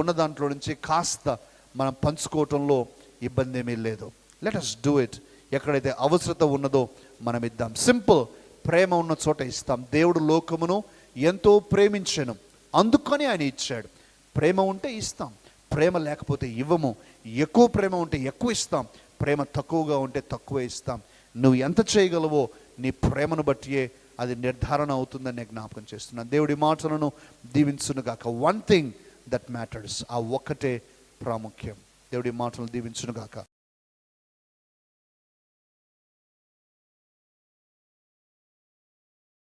ఉన్న దాంట్లో నుంచి కాస్త మనం పంచుకోవటంలో ఇబ్బంది ఏమీ లేదు. Let us do it. ఎక్కడైతే అవసరత ఉన్నదో మనం ఇద్దాం. సింపుల్. ప్రేమ ఉన్న చోట ఇస్తాం. దేవుడు లోకమును ఎంతో ప్రేమించెను, అందుకని ఆయన ఇచ్చాడు. ప్రేమ ఉంటే ఇస్తాం, ప్రేమ లేకపోతే ఇవ్వము. ఎక్కువ ప్రేమ ఉంటే ఎక్కువ ఇస్తాం, ప్రేమ తక్కువగా ఉంటే తక్కువ ఇస్తాం. నువ్వు ఎంత చేయగలవో నీ ప్రేమను బట్టియే అది నిర్ధారణ అవుతుందని నేను జ్ఞాపకం చేస్తున్నాను. దేవుడి మాటలను దీవించునుగాక. వన్ థింగ్ దట్ మ్యాటర్స్, ఆ ఒక్కటే ప్రాముఖ్యం. దేవుడి మాటలను దీవించునుగాక.